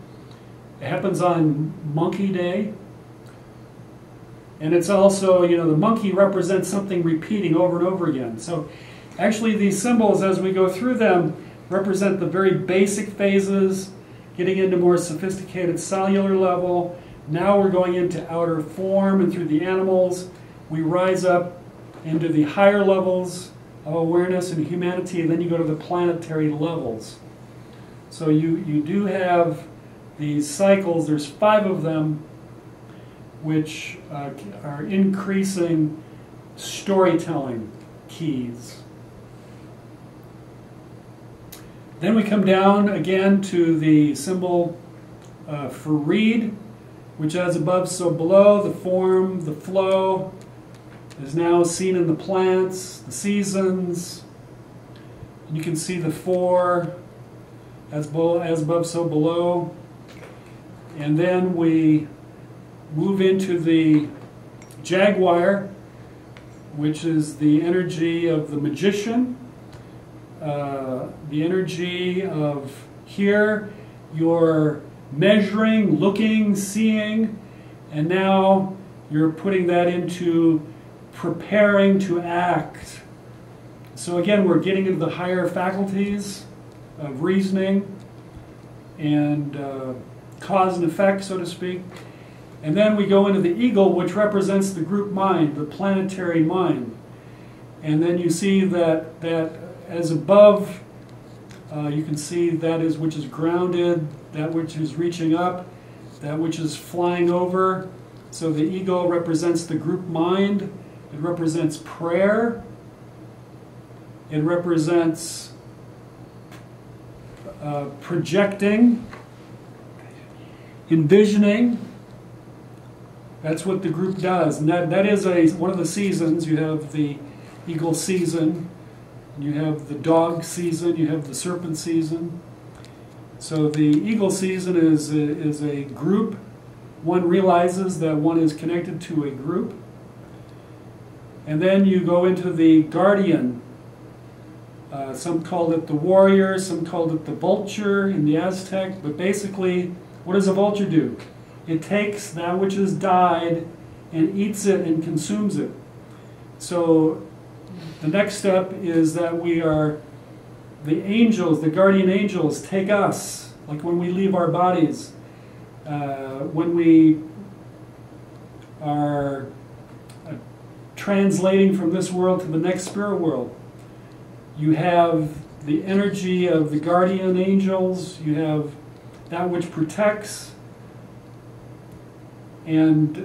It happens on Monkey Day. And it's also, the monkey represents something repeating over and over again. So actually these symbols, as we go through them, represent the very basic phases, getting into more sophisticated cellular level. Now we're going into outer form, and through the animals, we rise up into the higher levels of awareness and humanity, and then you go to the planetary levels. So you do have these cycles, there's 5 of them, which are increasing storytelling keys. Then we come down again to the symbol for reed, which as above so below, the form, the flow, is now seen in the plants, the seasons. And you can see the 4, as above so below. And then we move into the jaguar, which is the energy of the magician, the energy of here, you're measuring, looking, seeing, and now you're putting that into preparing to act. So again, we're getting into the higher faculties of reasoning and cause and effect, so to speak. And then we go into the eagle, which represents the group mind, the planetary mind. And then you see that as above, you can see that is which is grounded, that which is reaching up, that which is flying over. So the eagle represents the group mind. It represents prayer. It represents projecting, envisioning. That's what the group does. And that is one of the seasons. You have the eagle season. You have the dog season, you have the serpent season. So the eagle season is a group. One realizes that one is connected to a group. And then you go into the guardian. Some called it the warrior, some called it the vulture in the Aztec. But basically, what does a vulture do? It takes that which has died and eats it and consumes it. So the next step is that we are, the angels, the guardian angels, take us, like when we leave our bodies, when we are translating from this world to the next spirit world. You have the energy of the guardian angels, you have that which protects, and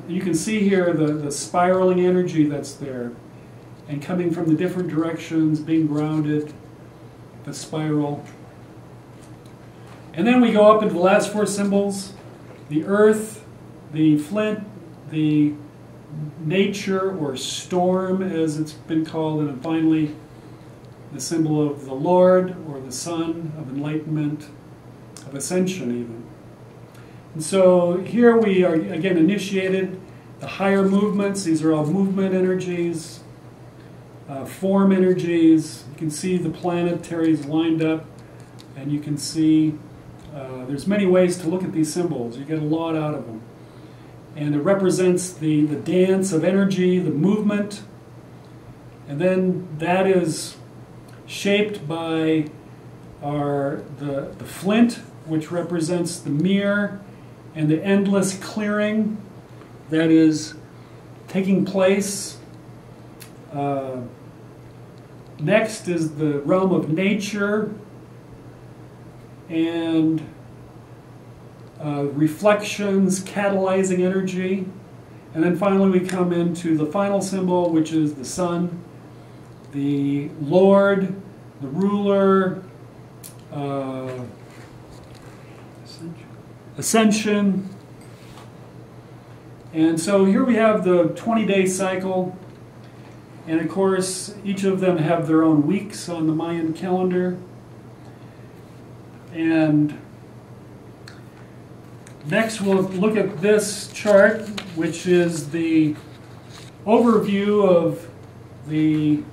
you can see here the spiraling energy that's there, and coming from the different directions, being grounded, the spiral. And then we go up into the last four symbols, the earth, the flint, the nature or storm as it's been called, and then finally the symbol of the Lord or the sun, of enlightenment, of ascension even. And so here we are again initiated the higher movements. These are all movement energies, form energies. You can see the planetaries lined up, and you can see there's many ways to look at these symbols. You get a lot out of them. And it represents the dance of energy, the movement, and then that is shaped by the flint, which represents the mirror, and the endless clearing that is taking place. Next is the realm of nature and reflections, catalyzing energy. And then finally we come into the final symbol, which is the sun, the Lord, the ruler, ascension. And so here we have the 20-day cycle. And of course, each of them have their own weeks on the Mayan calendar. And next we'll look at this chart, which is the overview of the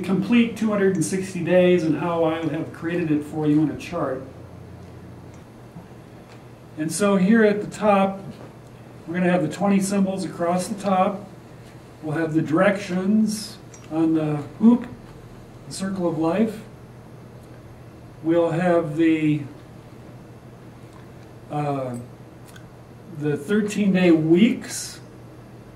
complete 260 days and how I have created it for you in a chart. And so here at the top, we're going to have the 20 symbols across the top. We'll have the directions on the hoop, the circle of life. We'll have the 13-day weeks.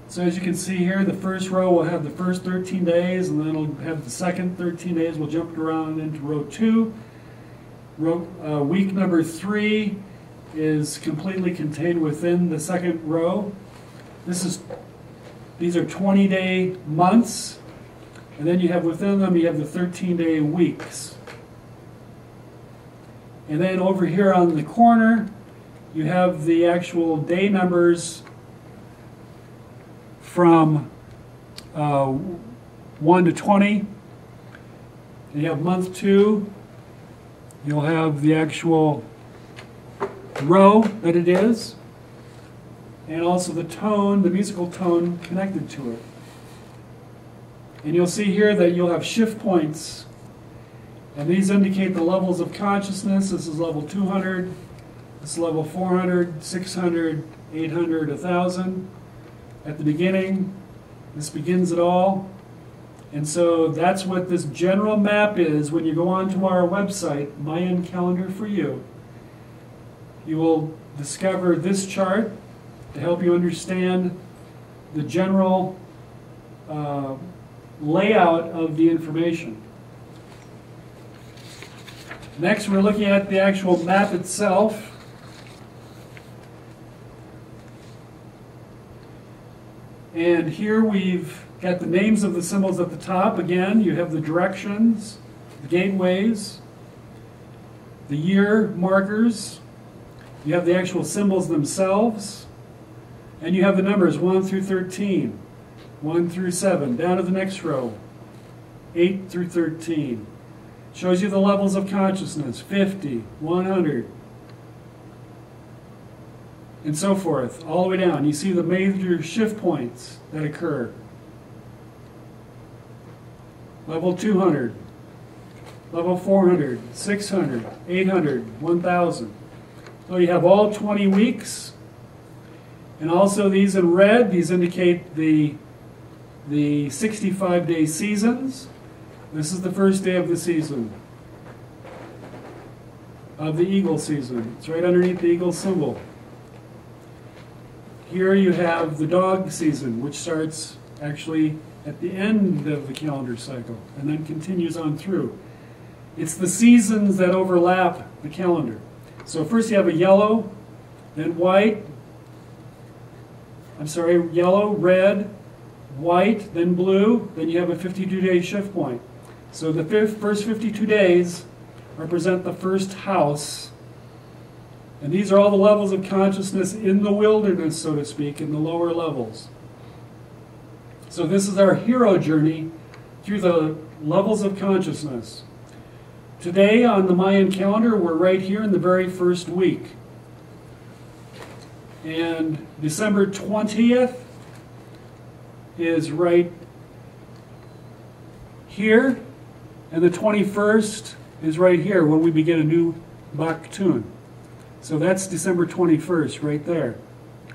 So as you can see here, the first row will have the first 13 days, and then it'll have the second 13 days. We'll jump around into row 2. Week number 3 is completely contained within the second row. These are 20-day months, and then you have within them you have the 13-day weeks. And then over here on the corner, you have the actual day numbers from 1 to 20. And you have month 2. You'll have the actual row that it is, and also the tone, the musical tone connected to it. And you'll see here that you'll have shift points, and these indicate the levels of consciousness. This is level 200, this is level 400, 600, 800, 1000. At the beginning, this begins it all. And so that's what this general map is. When you go onto our website, Mayan Calendar for You, you will discover this chart to help you understand the general layout of the information. Next, we're looking at the actual map itself. And here we've got the names of the symbols at the top. Again, you have the directions, the gateways, the year markers. You have the actual symbols themselves, and you have the numbers 1 through 13. 1 1 through 7. Down to the next row, 8 through 13. Shows you the levels of consciousness, 50, 100, and so forth, all the way down. You see the major shift points that occur. Level 200, level 400, 600, 800, 1000. So you have all 20 weeks. And also these in red, these indicate the 65-day seasons. This is the first day of the season, of the eagle season. It's right underneath the eagle symbol. Here you have the dog season, which starts actually at the end of the calendar cycle and then continues on through. It's the seasons that overlap the calendar. So first you have a yellow, then white, yellow, red, white, then blue, then you have a 52-day shift point. So the first 52 days represent the first house. And these are all the levels of consciousness in the wilderness, so to speak, in the lower levels. So this is our hero journey through the levels of consciousness. Today on the Mayan calendar, we're right here in the very first week. And December 20th is right here, and the 21st is right here when we begin a new Bach tune. So that's December 21st right there.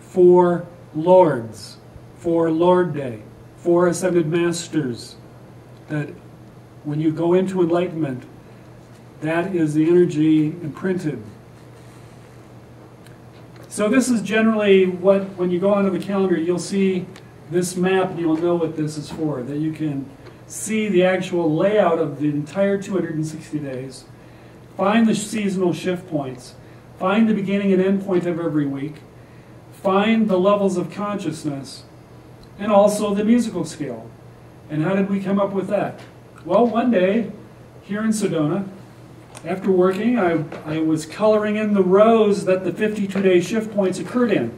4 Lords, 4 Lord Day, 4 Ascended Masters. That when you go into enlightenment, that is the energy imprinted. So this is generally what, when you go onto the calendar, you'll see this map and you'll know what this is for, that you can see the actual layout of the entire 260 days, find the seasonal shift points, find the beginning and end point of every week, find the levels of consciousness, and also the musical scale. And how did we come up with that? Well, one day, here in Sedona, after working, I was coloring in the rows that the 52-day shift points occurred in.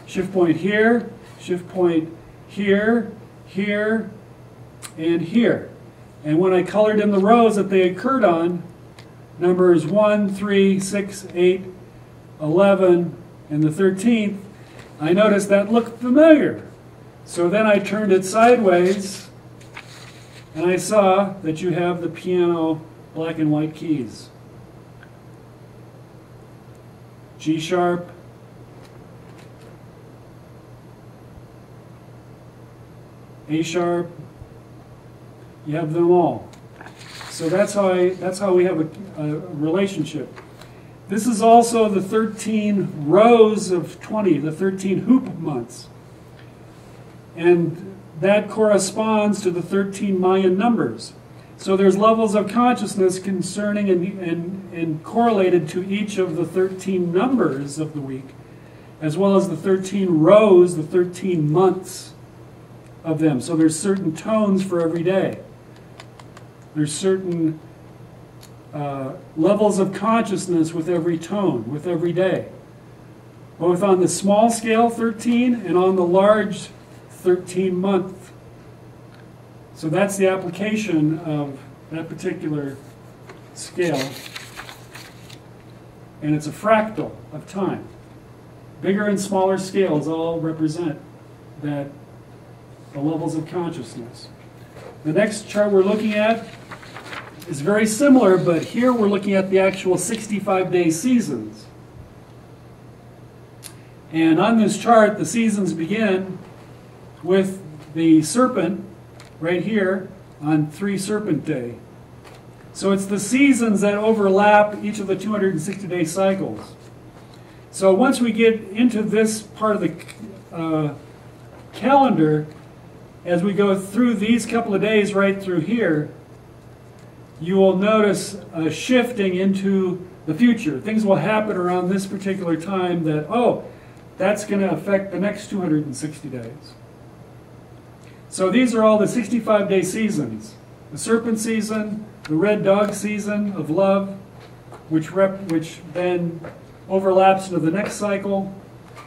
Shift point here, shift point here, here, and here. And when I colored in the rows that they occurred on, numbers 1, 3, 6, 8, 11, and the 13th, I noticed that looked familiar. So then I turned it sideways, and I saw that you have the piano black and white keys. G sharp, A sharp, you have them all. So that's how we have a relationship. This is also the 13 rows of 20, the 13 hoop months. And that corresponds to the 13 Mayan numbers. So there's levels of consciousness concerning and correlated to each of the 13 numbers of the week, as well as the 13 rows, the 13 months of them. So there's certain tones for every day. There's certain levels of consciousness with every tone, with every day. Both on the small scale, 13, and on the large, 13 month. So that's the application of that particular scale. And it's a fractal of time. Bigger and smaller scales all represent the levels of consciousness. The next chart we're looking at is very similar, but here we're looking at the actual 65-day seasons. And on this chart, the seasons begin with the serpent right here on 3 Serpent Day. So it's the seasons that overlap each of the 260-day cycles. So once we get into this part of the calendar, as we go through these couple of days right through here, you will notice a shifting into the future. Things will happen around this particular time that, oh, that's going to affect the next 260 days. So these are all the 65-day seasons. The serpent season, the red dog season of love, which then overlaps into the next cycle.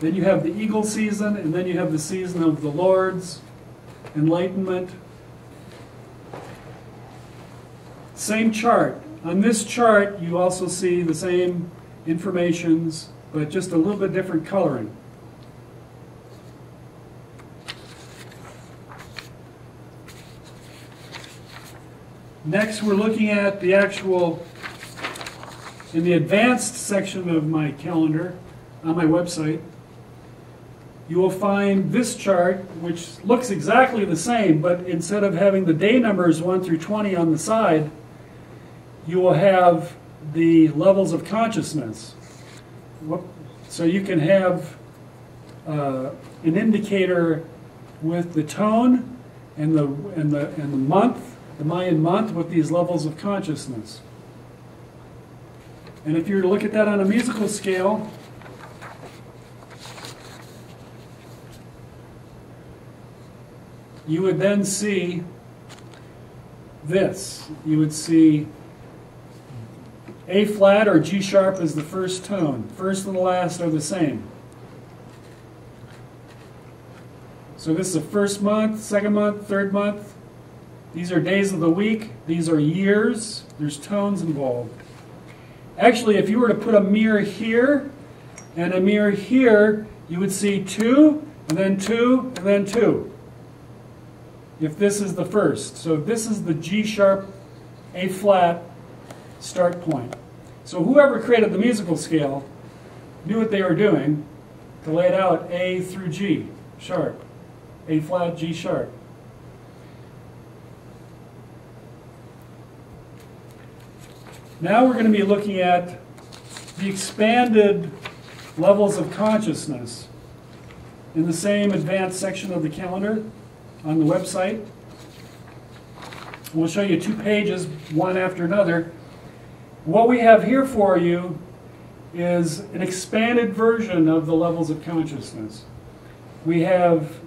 Then you have the eagle season, and then you have the season of the lords. enlightenment. Same chart. On this chart, you also see the same informations, but just a little bit different coloring. Next, we're looking at the actual, in the advanced section of my calendar on my website, you will find this chart, which looks exactly the same, but instead of having the day numbers 1 through 20 on the side, you will have the levels of consciousness. So you can have an indicator with the tone and the month, the Mayan month, with these levels of consciousness. And if you were to look at that on a musical scale, you would then see this. You would see A flat or G sharp as the first tone. First and the last are the same. So this is the first month, second month, third month. These are days of the week. These are years. There's tones involved. Actually, if you were to put a mirror here and a mirror here, you would see 2, and then 2, and then 2. If this is the first. So this is the G sharp, A flat start point. So whoever created the musical scale knew what they were doing to lay it out A through G sharp, A flat, G sharp. Now we're going to be looking at the expanded levels of consciousness in the same advanced section of the calendar on the website. We'll show you 2 pages, one after another. What we have here for you is an expanded version of the levels of consciousness. We have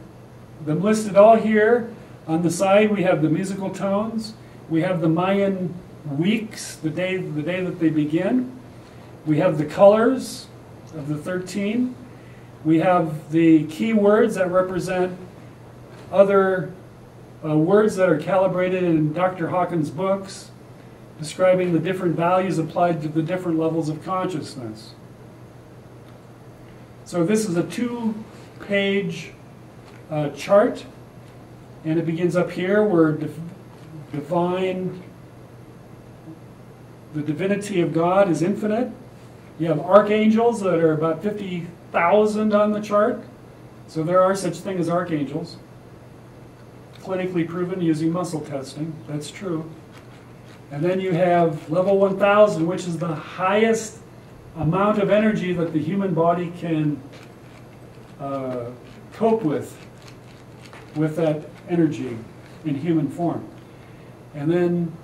them listed all here. On the side we have the musical tones. We have the Mayan weeks, the day that they begin. We have the colors of the 13. We have the key words that represent other words that are calibrated in Dr. Hawkins' books, describing the different values applied to the different levels of consciousness. So this is a 2-page chart, and it begins up here where the divinity of God is infinite. You have archangels that are about 50,000 on the chart. So there are such things as archangels. Clinically proven using muscle testing. That's true. And then you have level 1000, which is the highest amount of energy that the human body can cope with that energy in human form. And then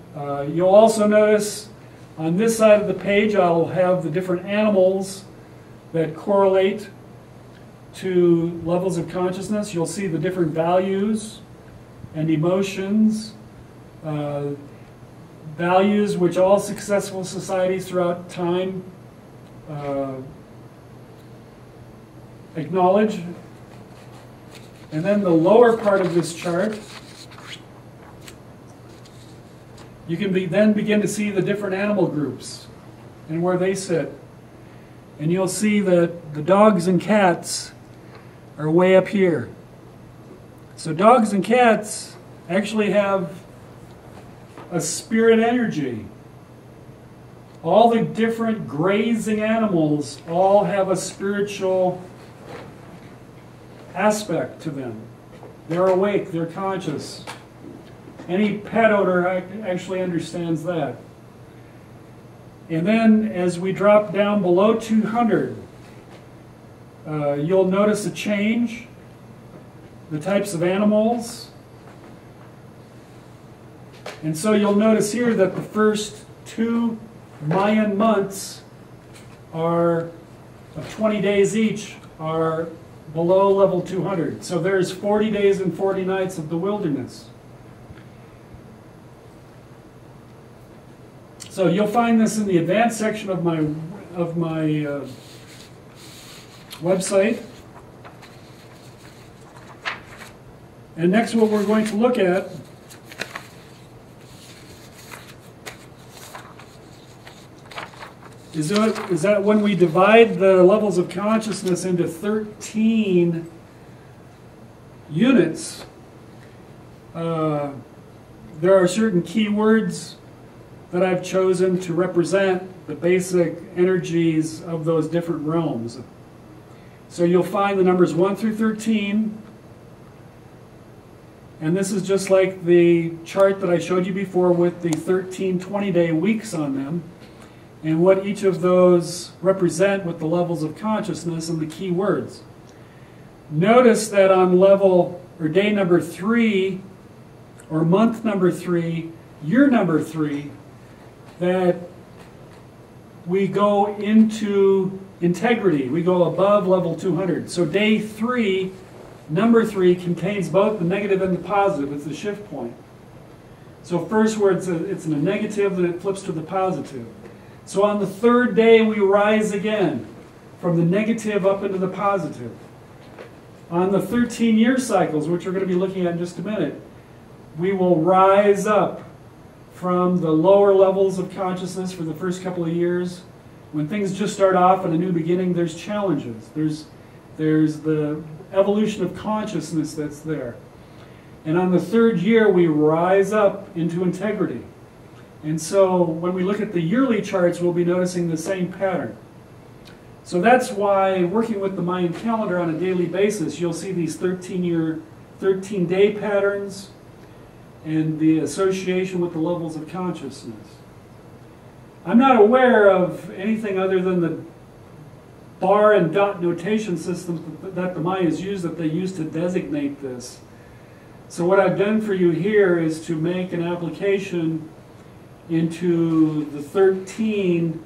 you'll also notice on this side of the page I'll have the different animals that correlate to levels of consciousness. You'll see the different values and emotions, values which all successful societies throughout time acknowledge. And then the lower part of this chart, you can then begin to see the different animal groups and where they sit. And you'll see that the dogs and cats are way up here. So dogs and cats actually have a spirit energy. All the different grazing animals all have a spiritual aspect to them. They're awake, they're conscious. Any pet owner actually understands that. And then as we drop down below 200, you'll notice a change. The types of animals. And so you'll notice here that the first 2 Mayan months are of 20 days each are below level 200. So there's 40 days and 40 nights of the wilderness. So you'll find this in the advanced section of my website. And next what we're going to look at is that when we divide the levels of consciousness into 13 units, there are certain key words that I've chosen to represent the basic energies of those different realms. So you'll find the numbers 1 through 13, and this is just like the chart that I showed you before with the 13 20-day weeks on them, and what each of those represent with the levels of consciousness and the key words. Notice that on level, or day number 3, or month number 3, year number 3, that we go into integrity. We go above level 200. So day 3, number 3, contains both the negative and the positive. It's the shift point. So first where it's in a negative, then it flips to the positive. So on the 3rd day, we rise again from the negative up into the positive. On the 13-year cycles, which we're going to be looking at in just a minute, we will rise up from the lower levels of consciousness for the first couple of years. When things just start off in a new beginning, there's challenges. There's the evolution of consciousness that's there. And on the 3rd year, we rise up into integrity. And so when we look at the yearly charts, we'll be noticing the same pattern. So that's why working with the Mayan calendar on a daily basis, you'll see these 13-day patterns and the association with the levels of consciousness. I'm not aware of anything other than the bar and dot notation system that the Mayas use that they use to designate this. So what I've done for you here is to make an application into the 13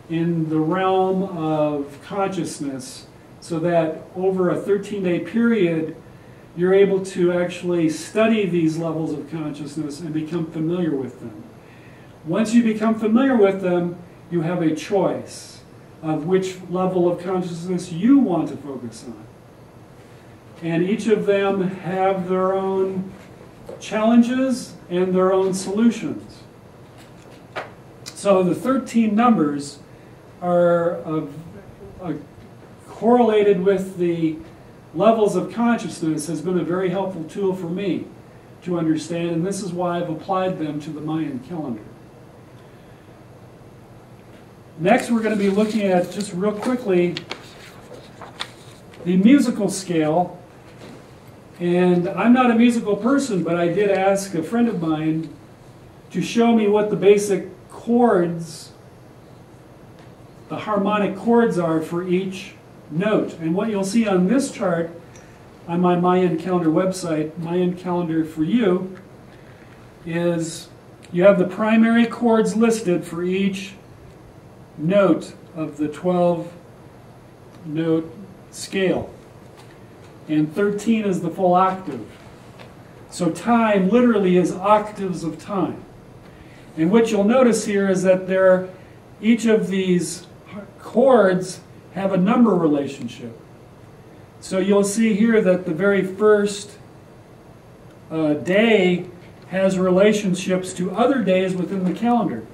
in the realm of consciousness, so that over a 13-day period you're able to actually study these levels of consciousness and become familiar with them. Once you become familiar with them, you have a choice of which level of consciousness you want to focus on. And each of them have their own challenges and their own solutions. So the 13 numbers are correlated with the levels of consciousness has been a very helpful tool for me to understand, and this is why I've applied them to the Mayan calendar. Next, we're going to be looking at, just real quickly, the musical scale. And I'm not a musical person, but I did ask a friend of mine to show me what the basic chords, the harmonic chords are for each note. And what you'll see on this chart on my Mayan calendar website, Mayan Calendar for You, is you have the primary chords listed for each note of the 12-note scale. And 13 is the full octave. So time literally is octaves of time. And what you'll notice here is that each of these chords have a number relationship. So you'll see here that the very first day has relationships to other days within the calendar.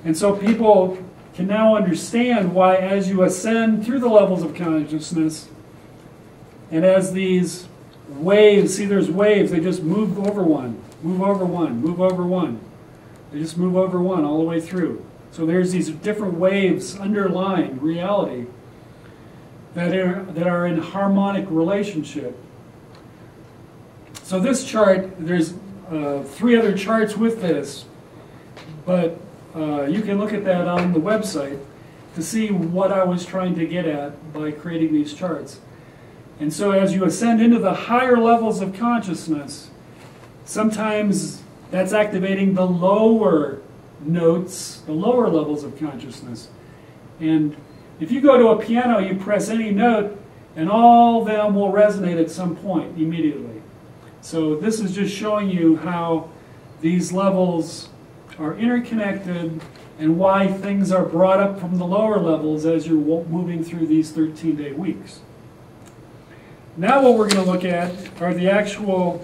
And so people can now understand why, as you ascend through the levels of consciousness, and as these waves, see there's waves, they just move over one, move over one, move over one. They just move over one all the way through. So there's these different waves underlying reality that are in harmonic relationship. So this chart, there's 3 other charts with this, but you can look at that on the website to see what I was trying to get at by creating these charts. And so as you ascend into the higher levels of consciousness, sometimes that's activating the lower notes, the lower levels of consciousness. And if you go to a piano, you press any note, and all of them will resonate at some point immediately. So this is just showing you how these levels are interconnected and why things are brought up from the lower levels as you're moving through these 13-day weeks. Now what we're going to look at are the actual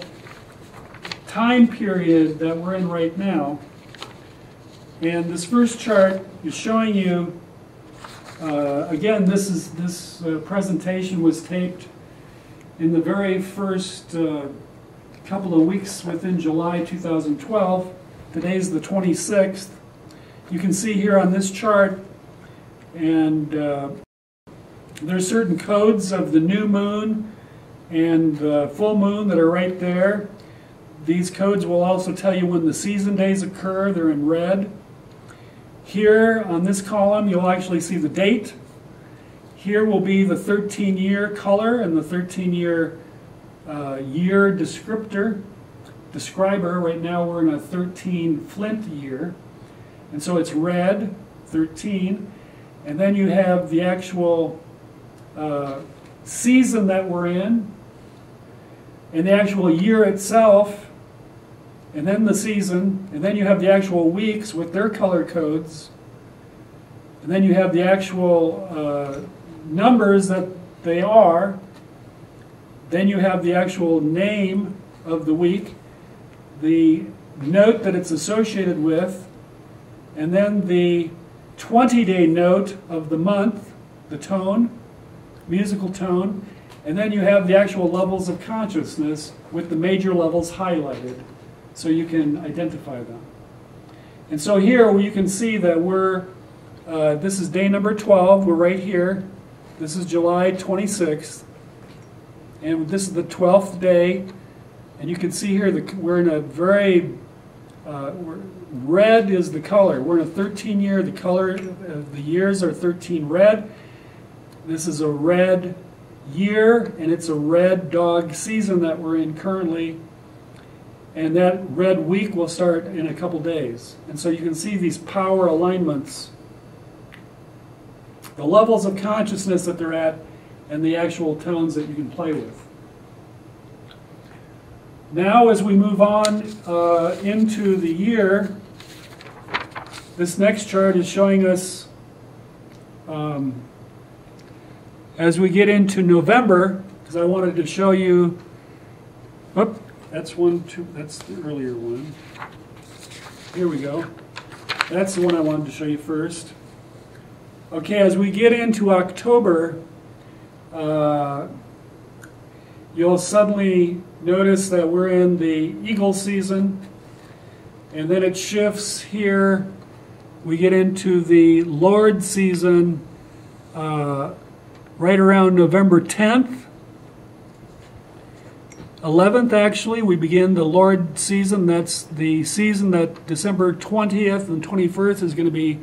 time period that we're in right now. And this first chart is showing you, again, this presentation was taped in the very first couple of weeks within July 2012. Today's the 26th. You can see here on this chart, and there's certain codes of the new moon and the full moon that are right there. These codes will also tell you when the season days occur. They're in red. Here on this column, you'll actually see the date. Here will be the 13-year color and the 13-year year describer. Right now we're in a 13 Flint year. And so it's red, 13. And then you have the actual season that we're in, and the actual year itself, and then the season, and then you have the actual weeks with their color codes, and then you have the actual numbers that they are, then you have the actual name of the week, the note that it's associated with, and then the 20-day note of the month, the tone, musical tone, and then you have the actual levels of consciousness with the major levels highlighted so you can identify them. And so here you can see that this is day number 12, we're right here. This is July 26th, and this is the 12th day, and you can see here we're in a very, red is the color. We're in a 13 year, the color, the years are 13 red. This is a red year, and it's a red dog season that we're in currently. And that red week will start in a couple days. And so you can see these power alignments, the levels of consciousness that they're at, and the actual tones that you can play with. Now as we move on into the year, this next chart is showing us as we get into November, because I wanted to show you, that's that's the earlier one. Here we go. That's the one I wanted to show you first. Okay, as we get into October, you'll suddenly notice that we're in the eagle season, and then it shifts here. We get into the Lord season right around November 10th. 11th, actually, we begin the Lord season. That's the season that December 20th and 21st is going to be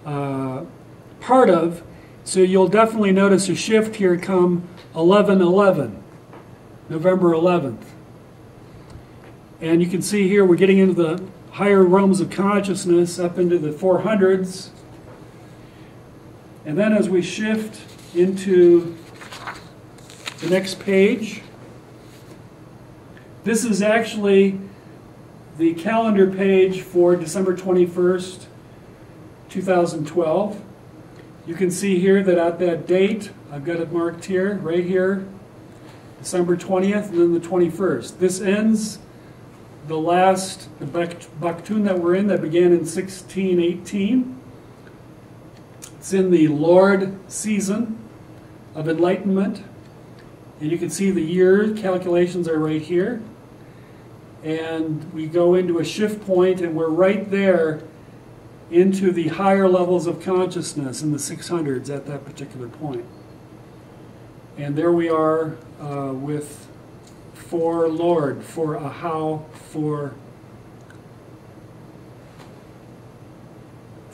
part of. So you'll definitely notice a shift here come 11/11, November 11th. And you can see here we're getting into the higher realms of consciousness, up into the 400s. And then as we shift into the next page, this is actually the calendar page for December 21st, 2012. You can see here that at that date, I've got it marked here, right here, December 20th and then the 21st. This ends the Baktun that we're in that began in 1618. It's in the Lord season of enlightenment. And you can see the year calculations are right here. And we go into a shift point, and we're right there into the higher levels of consciousness in the 600s at that particular point. And there we are with for Lord, for Ahau, for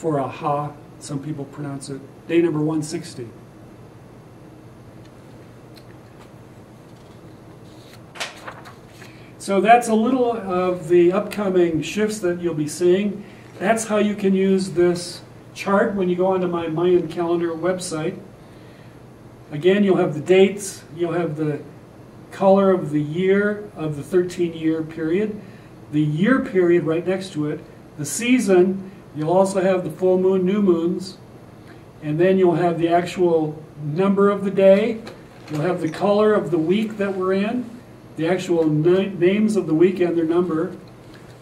Aha, some people pronounce it, day number 160. So that's a little of the upcoming shifts that you'll be seeing. That's how you can use this chart when you go onto my Mayan Calendar website. Again, you'll have the dates, you'll have the color of the year of the 13-year period, the year period right next to it, the season, you'll also have the full moon, new moons, and then you'll have the actual number of the day, You'll have the color of the week that we're in, the actual names of the week and their number,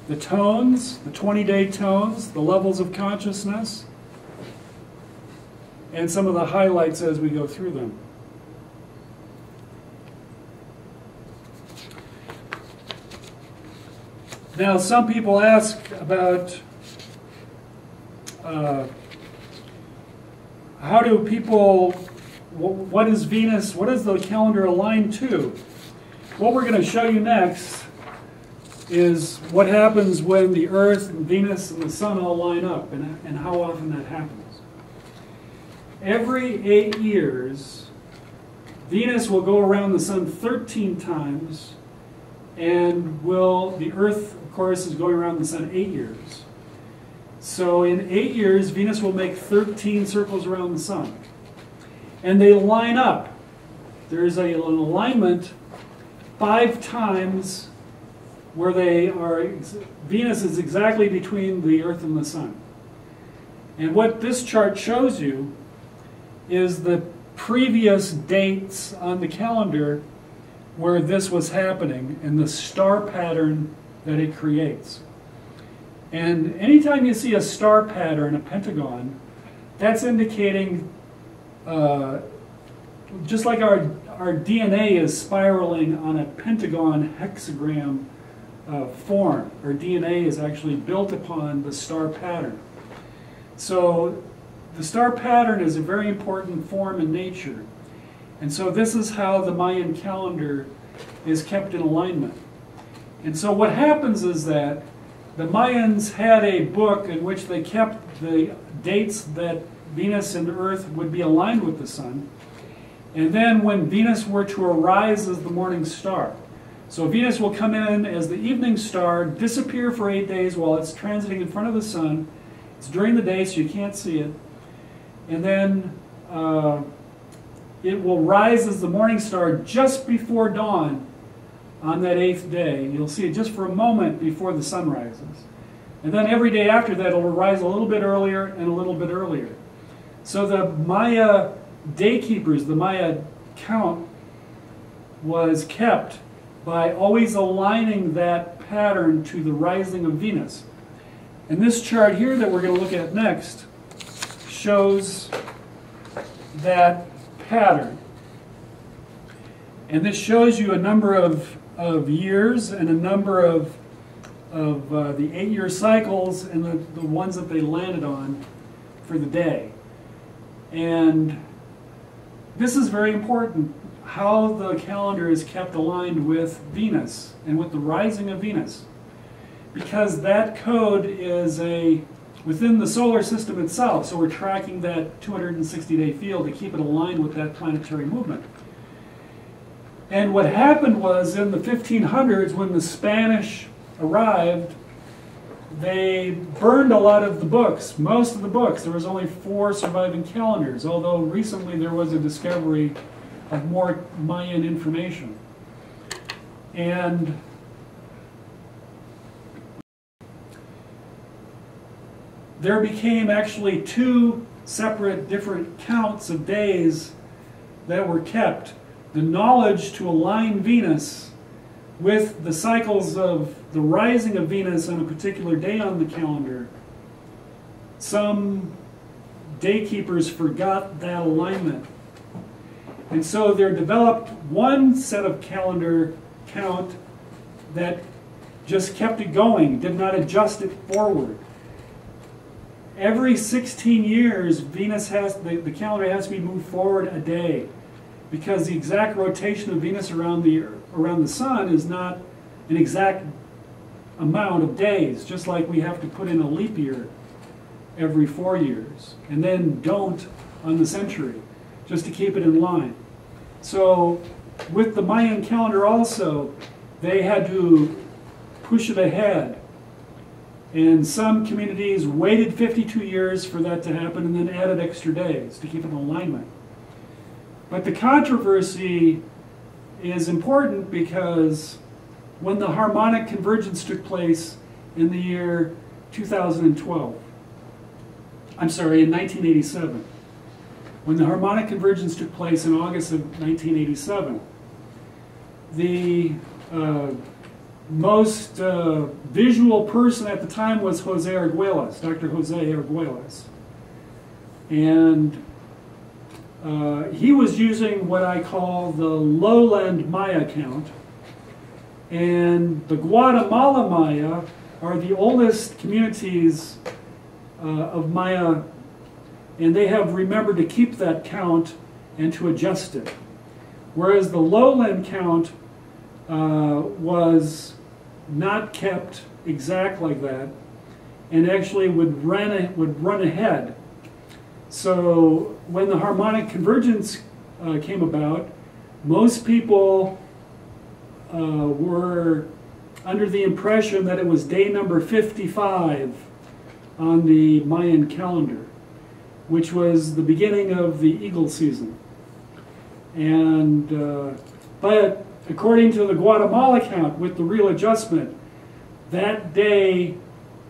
the tones, the 20-day tones, the levels of consciousness, and some of the highlights as we go through them. Now, some people ask about how do people, what is Venus, what is the calendar aligned to? What we're going to show you next is what happens when the Earth, and Venus, and the Sun all line up, and how often that happens. Every 8 years, Venus will go around the Sun 13 times, and the Earth, of course, is going around the Sun 8 years. So in 8 years, Venus will make 13 circles around the Sun. And they line up. There's an alignment 5 times where Venus is exactly between the Earth and the Sun. And what this chart shows you is the previous dates on the calendar where this was happening and the star pattern that it creates. And anytime you see a star pattern, a pentagon, that's indicating, just like our DNA is spiraling on a pentagon hexagram form, our DNA is actually built upon the star pattern. So the star pattern is a very important form in nature. And so this is how the Mayan calendar is kept in alignment. And so what happens is that the Mayans had a book in which they kept the dates that Venus and Earth would be aligned with the Sun. And then when Venus were to arise as the morning star. So Venus will come in as the evening star, disappear for 8 days while it's transiting in front of the Sun. It's during the day, so you can't see it. And then it will rise as the morning star just before dawn on that 8th day. You'll see it just for a moment before the sun rises. And then every day after that, it will rise a little bit earlier and a little bit earlier. So the Maya day keepers, the Maya count, was kept by always aligning that pattern to the rising of Venus. And this chart here that we're going to look at next shows that pattern. And this shows you a number of years and a number of the 8-year cycles and the ones that they landed on for the day. And this is very important, how the calendar is kept aligned with Venus and with the rising of Venus. Because that code is within the solar system itself, so we're tracking that 260-day field to keep it aligned with that planetary movement. And what happened was in the 1500s, when the Spanish arrived, they burned a lot of the books, most of the books. There was only 4 surviving calendars, although recently there was a discovery of more Mayan information. And there became actually 2 separate different counts of days that were kept. The knowledge to align Venus with the cycles of the rising of Venus on a particular day on the calendar. Some day keepers forgot that alignment. And so there developed one set of calendar count that just kept it going, did not adjust it forward. Every 16 years, the calendar has to be moved forward a day, because the exact rotation of Venus around the Sun is not an exact amount of days, just like we have to put in a leap year every 4 years, and then don't on the century, just to keep it in line. So with the Mayan calendar also, they had to push it ahead. And some communities waited 52 years for that to happen and then added extra days to keep it in alignment. But the controversy is important because when the harmonic convergence took place in the year 2012, I'm sorry, in 1987, when the harmonic convergence took place in August of 1987. The most visual person at the time was Jose Arguelles, Dr. Jose Arguelles. And he was using what I call the lowland Maya count. And the Guatemala Maya are the oldest communities of Maya, and they have remembered to keep that count and to adjust it. Whereas the lowland count was not kept exact like that, and actually would run ahead. So when the harmonic convergence came about, most people were under the impression that it was day number 55 on the Mayan calendar, which was the beginning of the eagle season. And but according to the Guatemala count, with the real adjustment, that day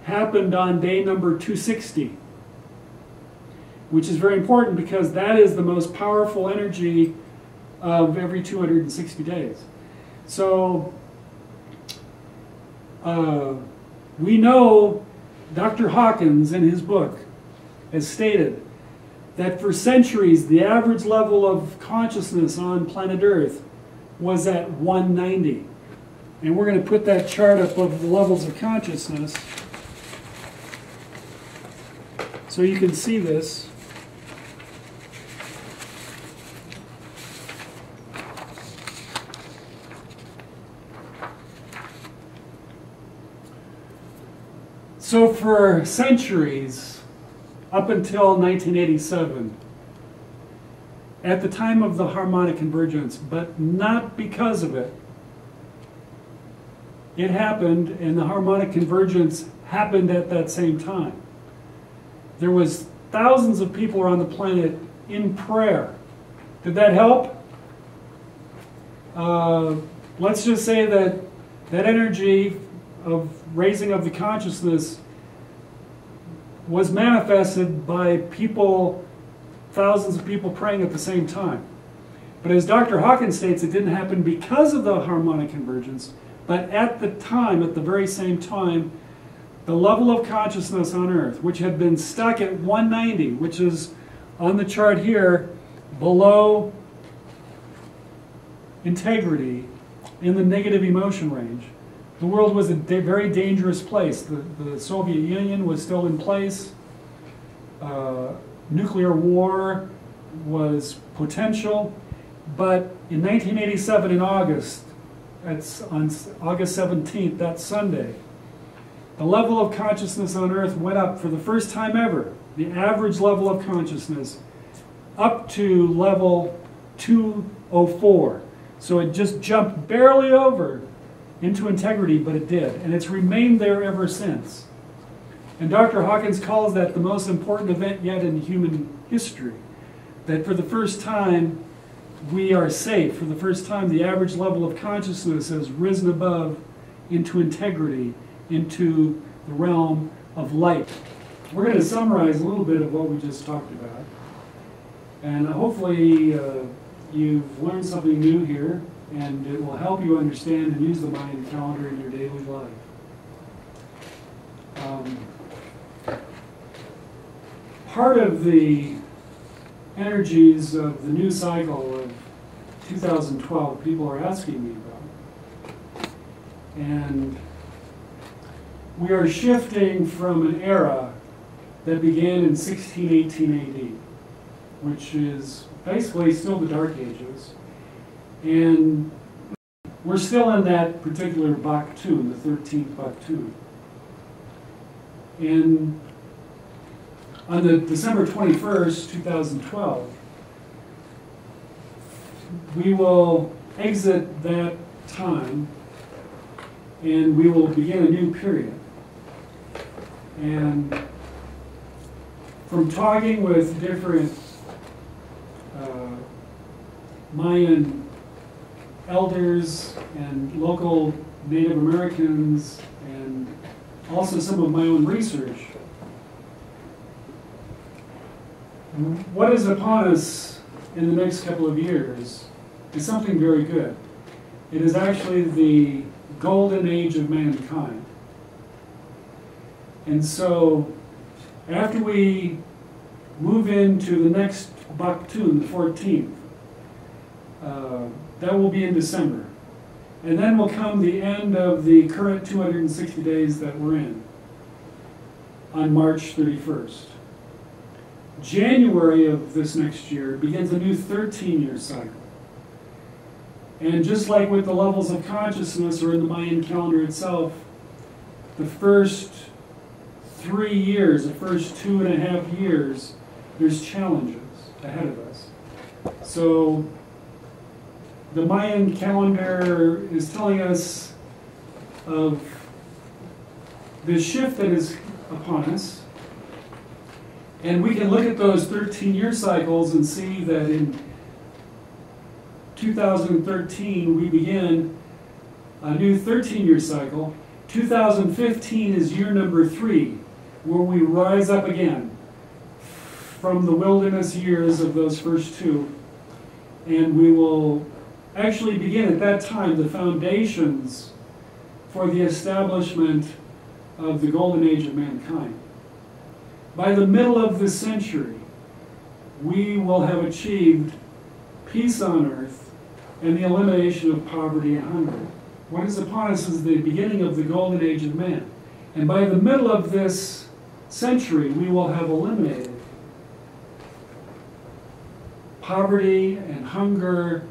happened on day number 260, which is very important because that is the most powerful energy of every 260 days. So we know Dr. Hawkins in his book has stated that for centuries the average level of consciousness on planet Earth was at 190. And we're going to put that chart up of the levels of consciousness so you can see this. So for centuries, up until 1987, at the time of the harmonic convergence, but not because of it, it happened, and the harmonic convergence happened at that same time. There was thousands of people around the planet in prayer. Did that help? Let's just say that that energy of raising of the consciousness was manifested by people, thousands of people praying at the same time. But as Dr. Hawkins states, it didn't happen because of the harmonic convergence, but at the time, at the very same time, the level of consciousness on Earth, which had been stuck at 190, which is on the chart here, below integrity in the negative emotion range. The world was a very dangerous place. The Soviet Union was still in place. Nuclear war was potential. But in 1987 in August, that's on August 17th, that Sunday, the level of consciousness on Earth went up for the first time ever, the average level of consciousness, up to level 204. So it just jumped barely over into integrity, but it did. And it's remained there ever since. And Dr. Hawkins calls that the most important event yet in human history. That for the first time, we are safe. For the first time, the average level of consciousness has risen above into integrity, into the realm of light. We're going to summarize a little bit of what we just talked about. And hopefully you've learned something new here, and it will help you understand and use the Mayan calendar in your daily life. Part of the energies of the new cycle of 2012 people are asking me about. And we are shifting from an era that began in 1618 AD, which is basically still the Dark Ages. And we're still in that particular Baktun, the 13th Baktun. And on the December 21st, 2012, we will exit that time and we will begin a new period. And from talking with different Mayan elders and local Native Americans, and also some of my own research, what is upon us in the next couple of years is something very good. It is actually the golden age of mankind. And so, after we move into the next Baktun, the 14th, that will be in December. And then will come the end of the current 260 days that we're in, on March 31st. January of this next year begins a new 13-year cycle. And just like with the levels of consciousness or in the Mayan calendar itself, the first 3 years, the first 2.5 years, there's challenges ahead of us. So the Mayan calendar is telling us of the shift that is upon us. And we can look at those 13-year cycles and see that in 2013 we begin a new 13-year cycle. 2015 is year number 3, where we rise up again from the wilderness years of those first 2. And we will actually begin at that time the foundations for the establishment of the golden age of mankind. By the middle of this century, we will have achieved peace on earth and the elimination of poverty and hunger. What is upon us is the beginning of the golden age of man. And by the middle of this century, we will have eliminated poverty and hunger,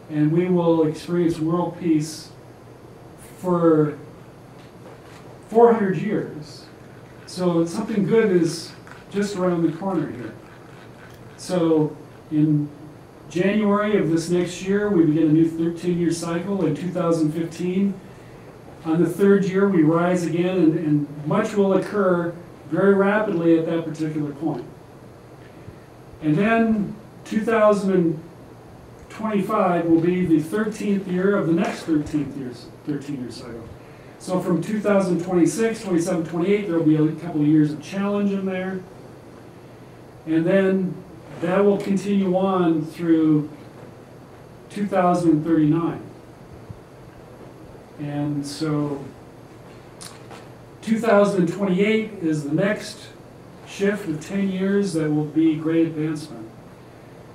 and we will experience world peace for 400 years. So something good is just around the corner here. So in January of this next year, we begin a new 13-year cycle. In 2015, on the 3rd year, we rise again, and much will occur very rapidly at that particular point. And then 2025 will be the 13th year of the next 13-year cycle. So from 2026, 27, 28, there will be a couple of years of challenge in there. And then that will continue on through 2039. And so 2028 is the next shift of 10 years that will be great advancement.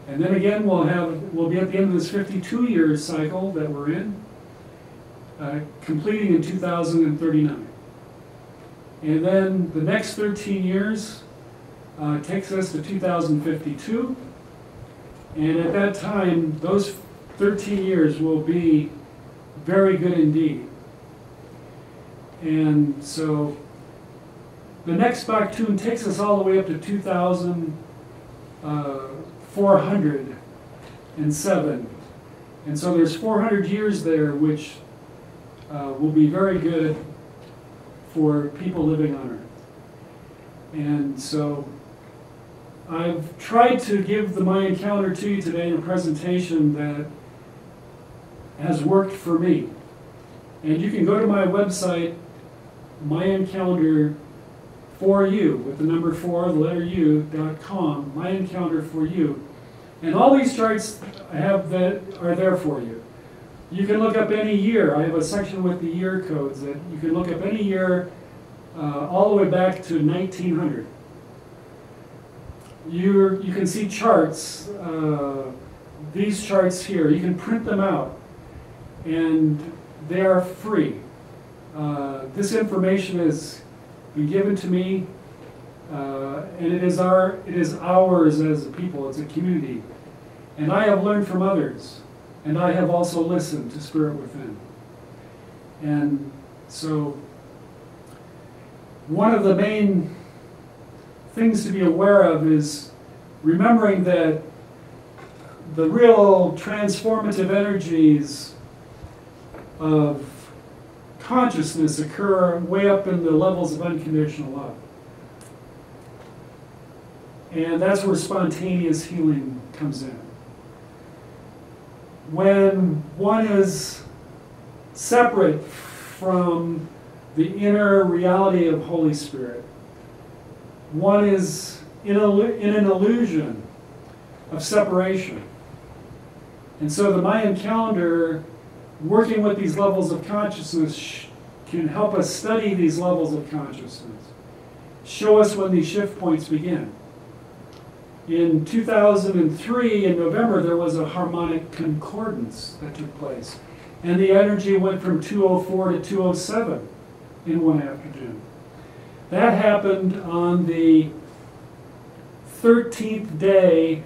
And then again, we'll be at the end of this 52-year cycle that we're in, completing in 2039. And then the next 13 years takes us to 2052. And at that time, those 13 years will be very good indeed. And so the next Baktun takes us all the way up to 2407. And so there's 400 years there, which will be very good for people living on Earth. And so I've tried to give the Mayan calendar to you today in a presentation that has worked for me. And you can go to my website, Mayan Calendar for You, with the number 4, the letter U.com, Mayan Calendar for You. And all these charts I have that are there for you. You can look up any year. I have a section with the year codes that you can look up any year all the way back to 1900. You can see charts, these charts here. You can print them out, and they are free. This information has been given to me, and it is ours as a people. It's a community, and I have learned from others, and I have also listened to Spirit Within. And so one of the main things to be aware of is remembering that the real transformative energies of consciousness occur way up in the levels of unconditional love. And that's where spontaneous healing comes in. When one is separate from the inner reality of Holy Spirit, one is in an illusion of separation. And so the Mayan calendar, working with these levels of consciousness, can help us study these levels of consciousness, show us when these shift points begin. In 2003, in November, there was a harmonic concordance that took place. And the energy went from 204 to 207 in one afternoon. That happened on the 13th day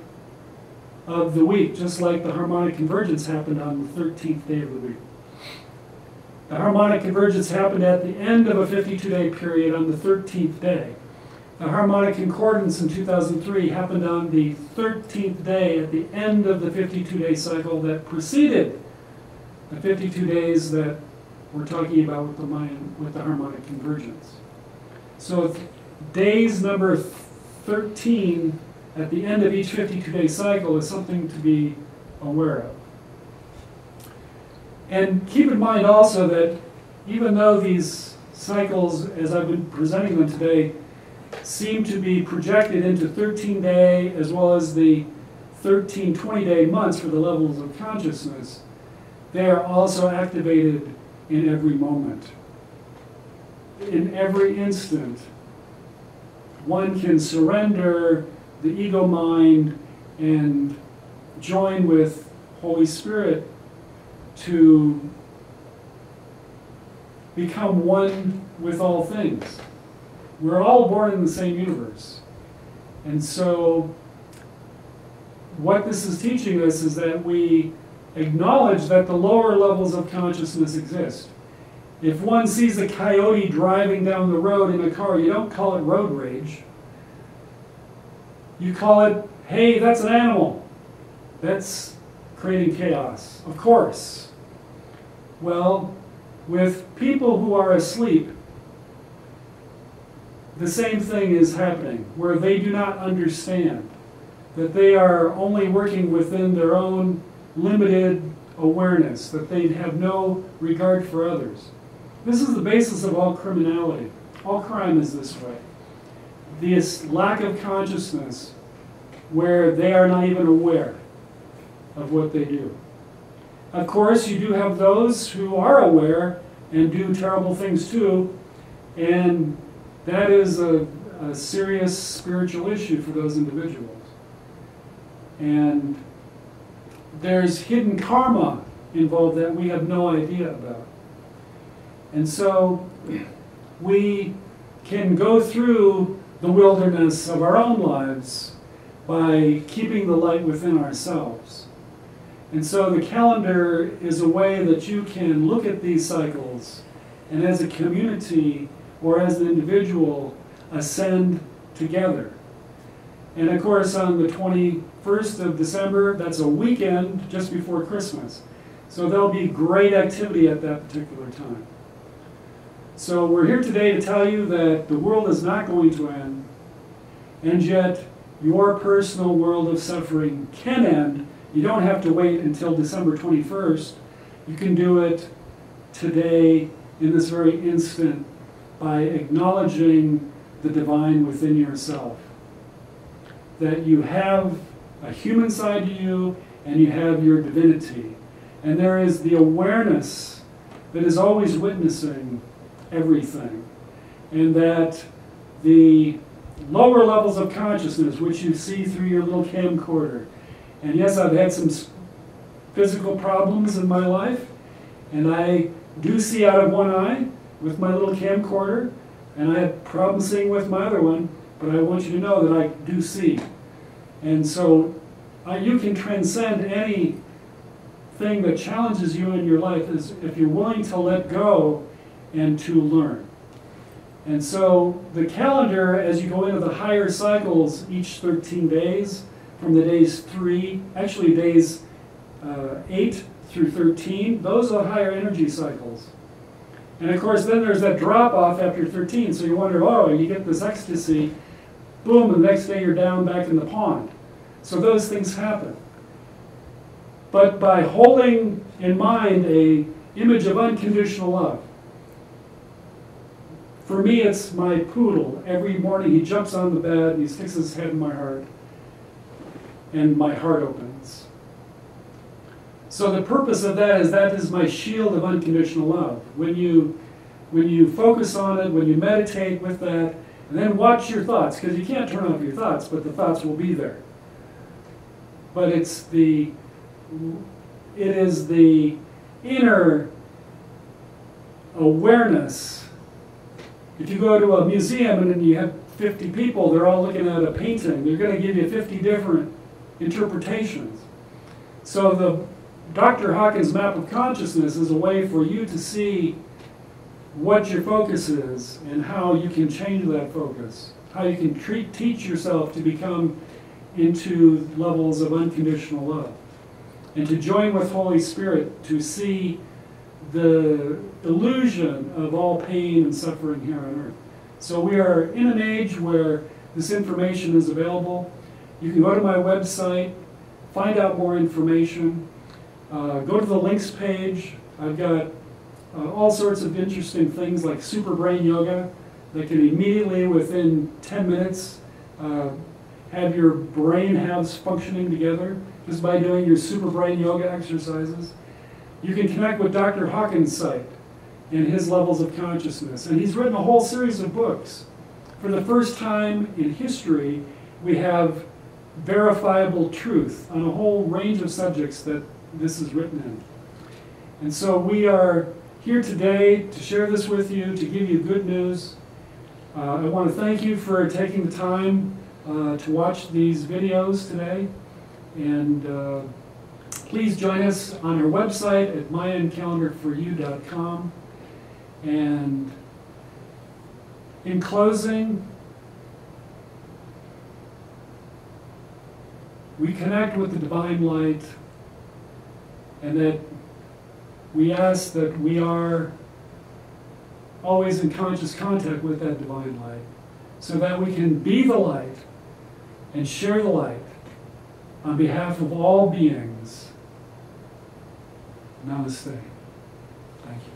of the week, just like the harmonic convergence happened on the 13th day of the week. The harmonic convergence happened at the end of a 52-day period on the 13th day. The harmonic concordance in 2003 happened on the 13th day at the end of the 52-day cycle that preceded the 52 days that we're talking about with the harmonic convergence. So days number 13 at the end of each 52-day cycle is something to be aware of. And keep in mind also that even though these cycles, as I've been presenting them today, seem to be projected into 13-day as well as the 13 20-day months for the levels of consciousness, they are also activated in every moment. In every instant, one can surrender the ego mind and join with Holy Spirit to become one with all things. We're all born in the same universe. And so what this is teaching us is that we acknowledge that the lower levels of consciousness exist. If one sees a coyote driving down the road in a car, you don't call it road rage. You call it, hey, that's an animal. That's creating chaos, of course. Well, with people who are asleep, the same thing is happening, where they do not understand that they are only working within their own limited awareness, that they have no regard for others. This is the basis of all criminality. All crime is this way. This lack of consciousness where they are not even aware of what they do. Of course, you do have those who are aware and do terrible things too, and that is a serious spiritual issue for those individuals. And there's hidden karma involved that we have no idea about. And so we can go through the wilderness of our own lives by keeping the light within ourselves. And so the calendar is a way that you can look at these cycles and as a community or as an individual ascend together. And of course on the 21st of December, that's a weekend just before Christmas. So there'll be great activity at that particular time. So we're here today to tell you that the world is not going to end, and yet your personal world of suffering can end. You don't have to wait until December 21st. You can do it today, in this very instant, by acknowledging the divine within yourself. That you have a human side to you, and you have your divinity. And there is the awareness that is always witnessing everything. And that the lower levels of consciousness, which you see through your little camcorder, and yes, I've had some physical problems in my life, and I do see out of one eye with my little camcorder, and I had problems seeing with my other one, but I want you to know that I do see. And so you can transcend anything that challenges you in your life if you're willing to let go and to learn. And so the calendar, as you go into the higher cycles each 13 days, from the days 8 through 13, those are higher energy cycles. And of course then there's that drop off after 13, so you wonder, oh, you get this ecstasy, boom, and the next day you're down back in the pond. So those things happen. But by holding in mind an image of unconditional love, For me, it's my poodle. Every morning he jumps on the bed and he sticks his head in my heart, and my heart opens. So the purpose of that is my shield of unconditional love. When you focus on it, when you meditate with that, and then watch your thoughts, because you can't turn off your thoughts, but the thoughts will be there. But it is the inner awareness. If you go to a museum and you have 50 people, they're all looking at a painting, they're going to give you 50 different interpretations. So the Dr. Hawkins' map of consciousness is a way for you to see what your focus is and how you can change that focus, how you can teach yourself to become into levels of unconditional love, and to join with Holy Spirit to see the illusion of all pain and suffering here on earth. So we are in an age where this information is available. You can go to my website, find out more information, go to the links page. I've got all sorts of interesting things like super brain yoga that can immediately, within 10 minutes, have your brain halves functioning together just by doing your super brain yoga exercises. You can connect with Dr. Hawkins' site and his levels of consciousness. And he's written a whole series of books. For the first time in history, we have verifiable truth on a whole range of subjects that this is written in. And so we are here today to share this with you, to give you good news. I want to thank you for taking the time to watch these videos today. And please join us on our website at MayanCalendarForYou.com. And in closing, we connect with the divine light, and that we ask that we are always in conscious contact with that divine light, so that we can be the light and share the light on behalf of all beings. Namaste. Thank you.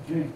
Okay.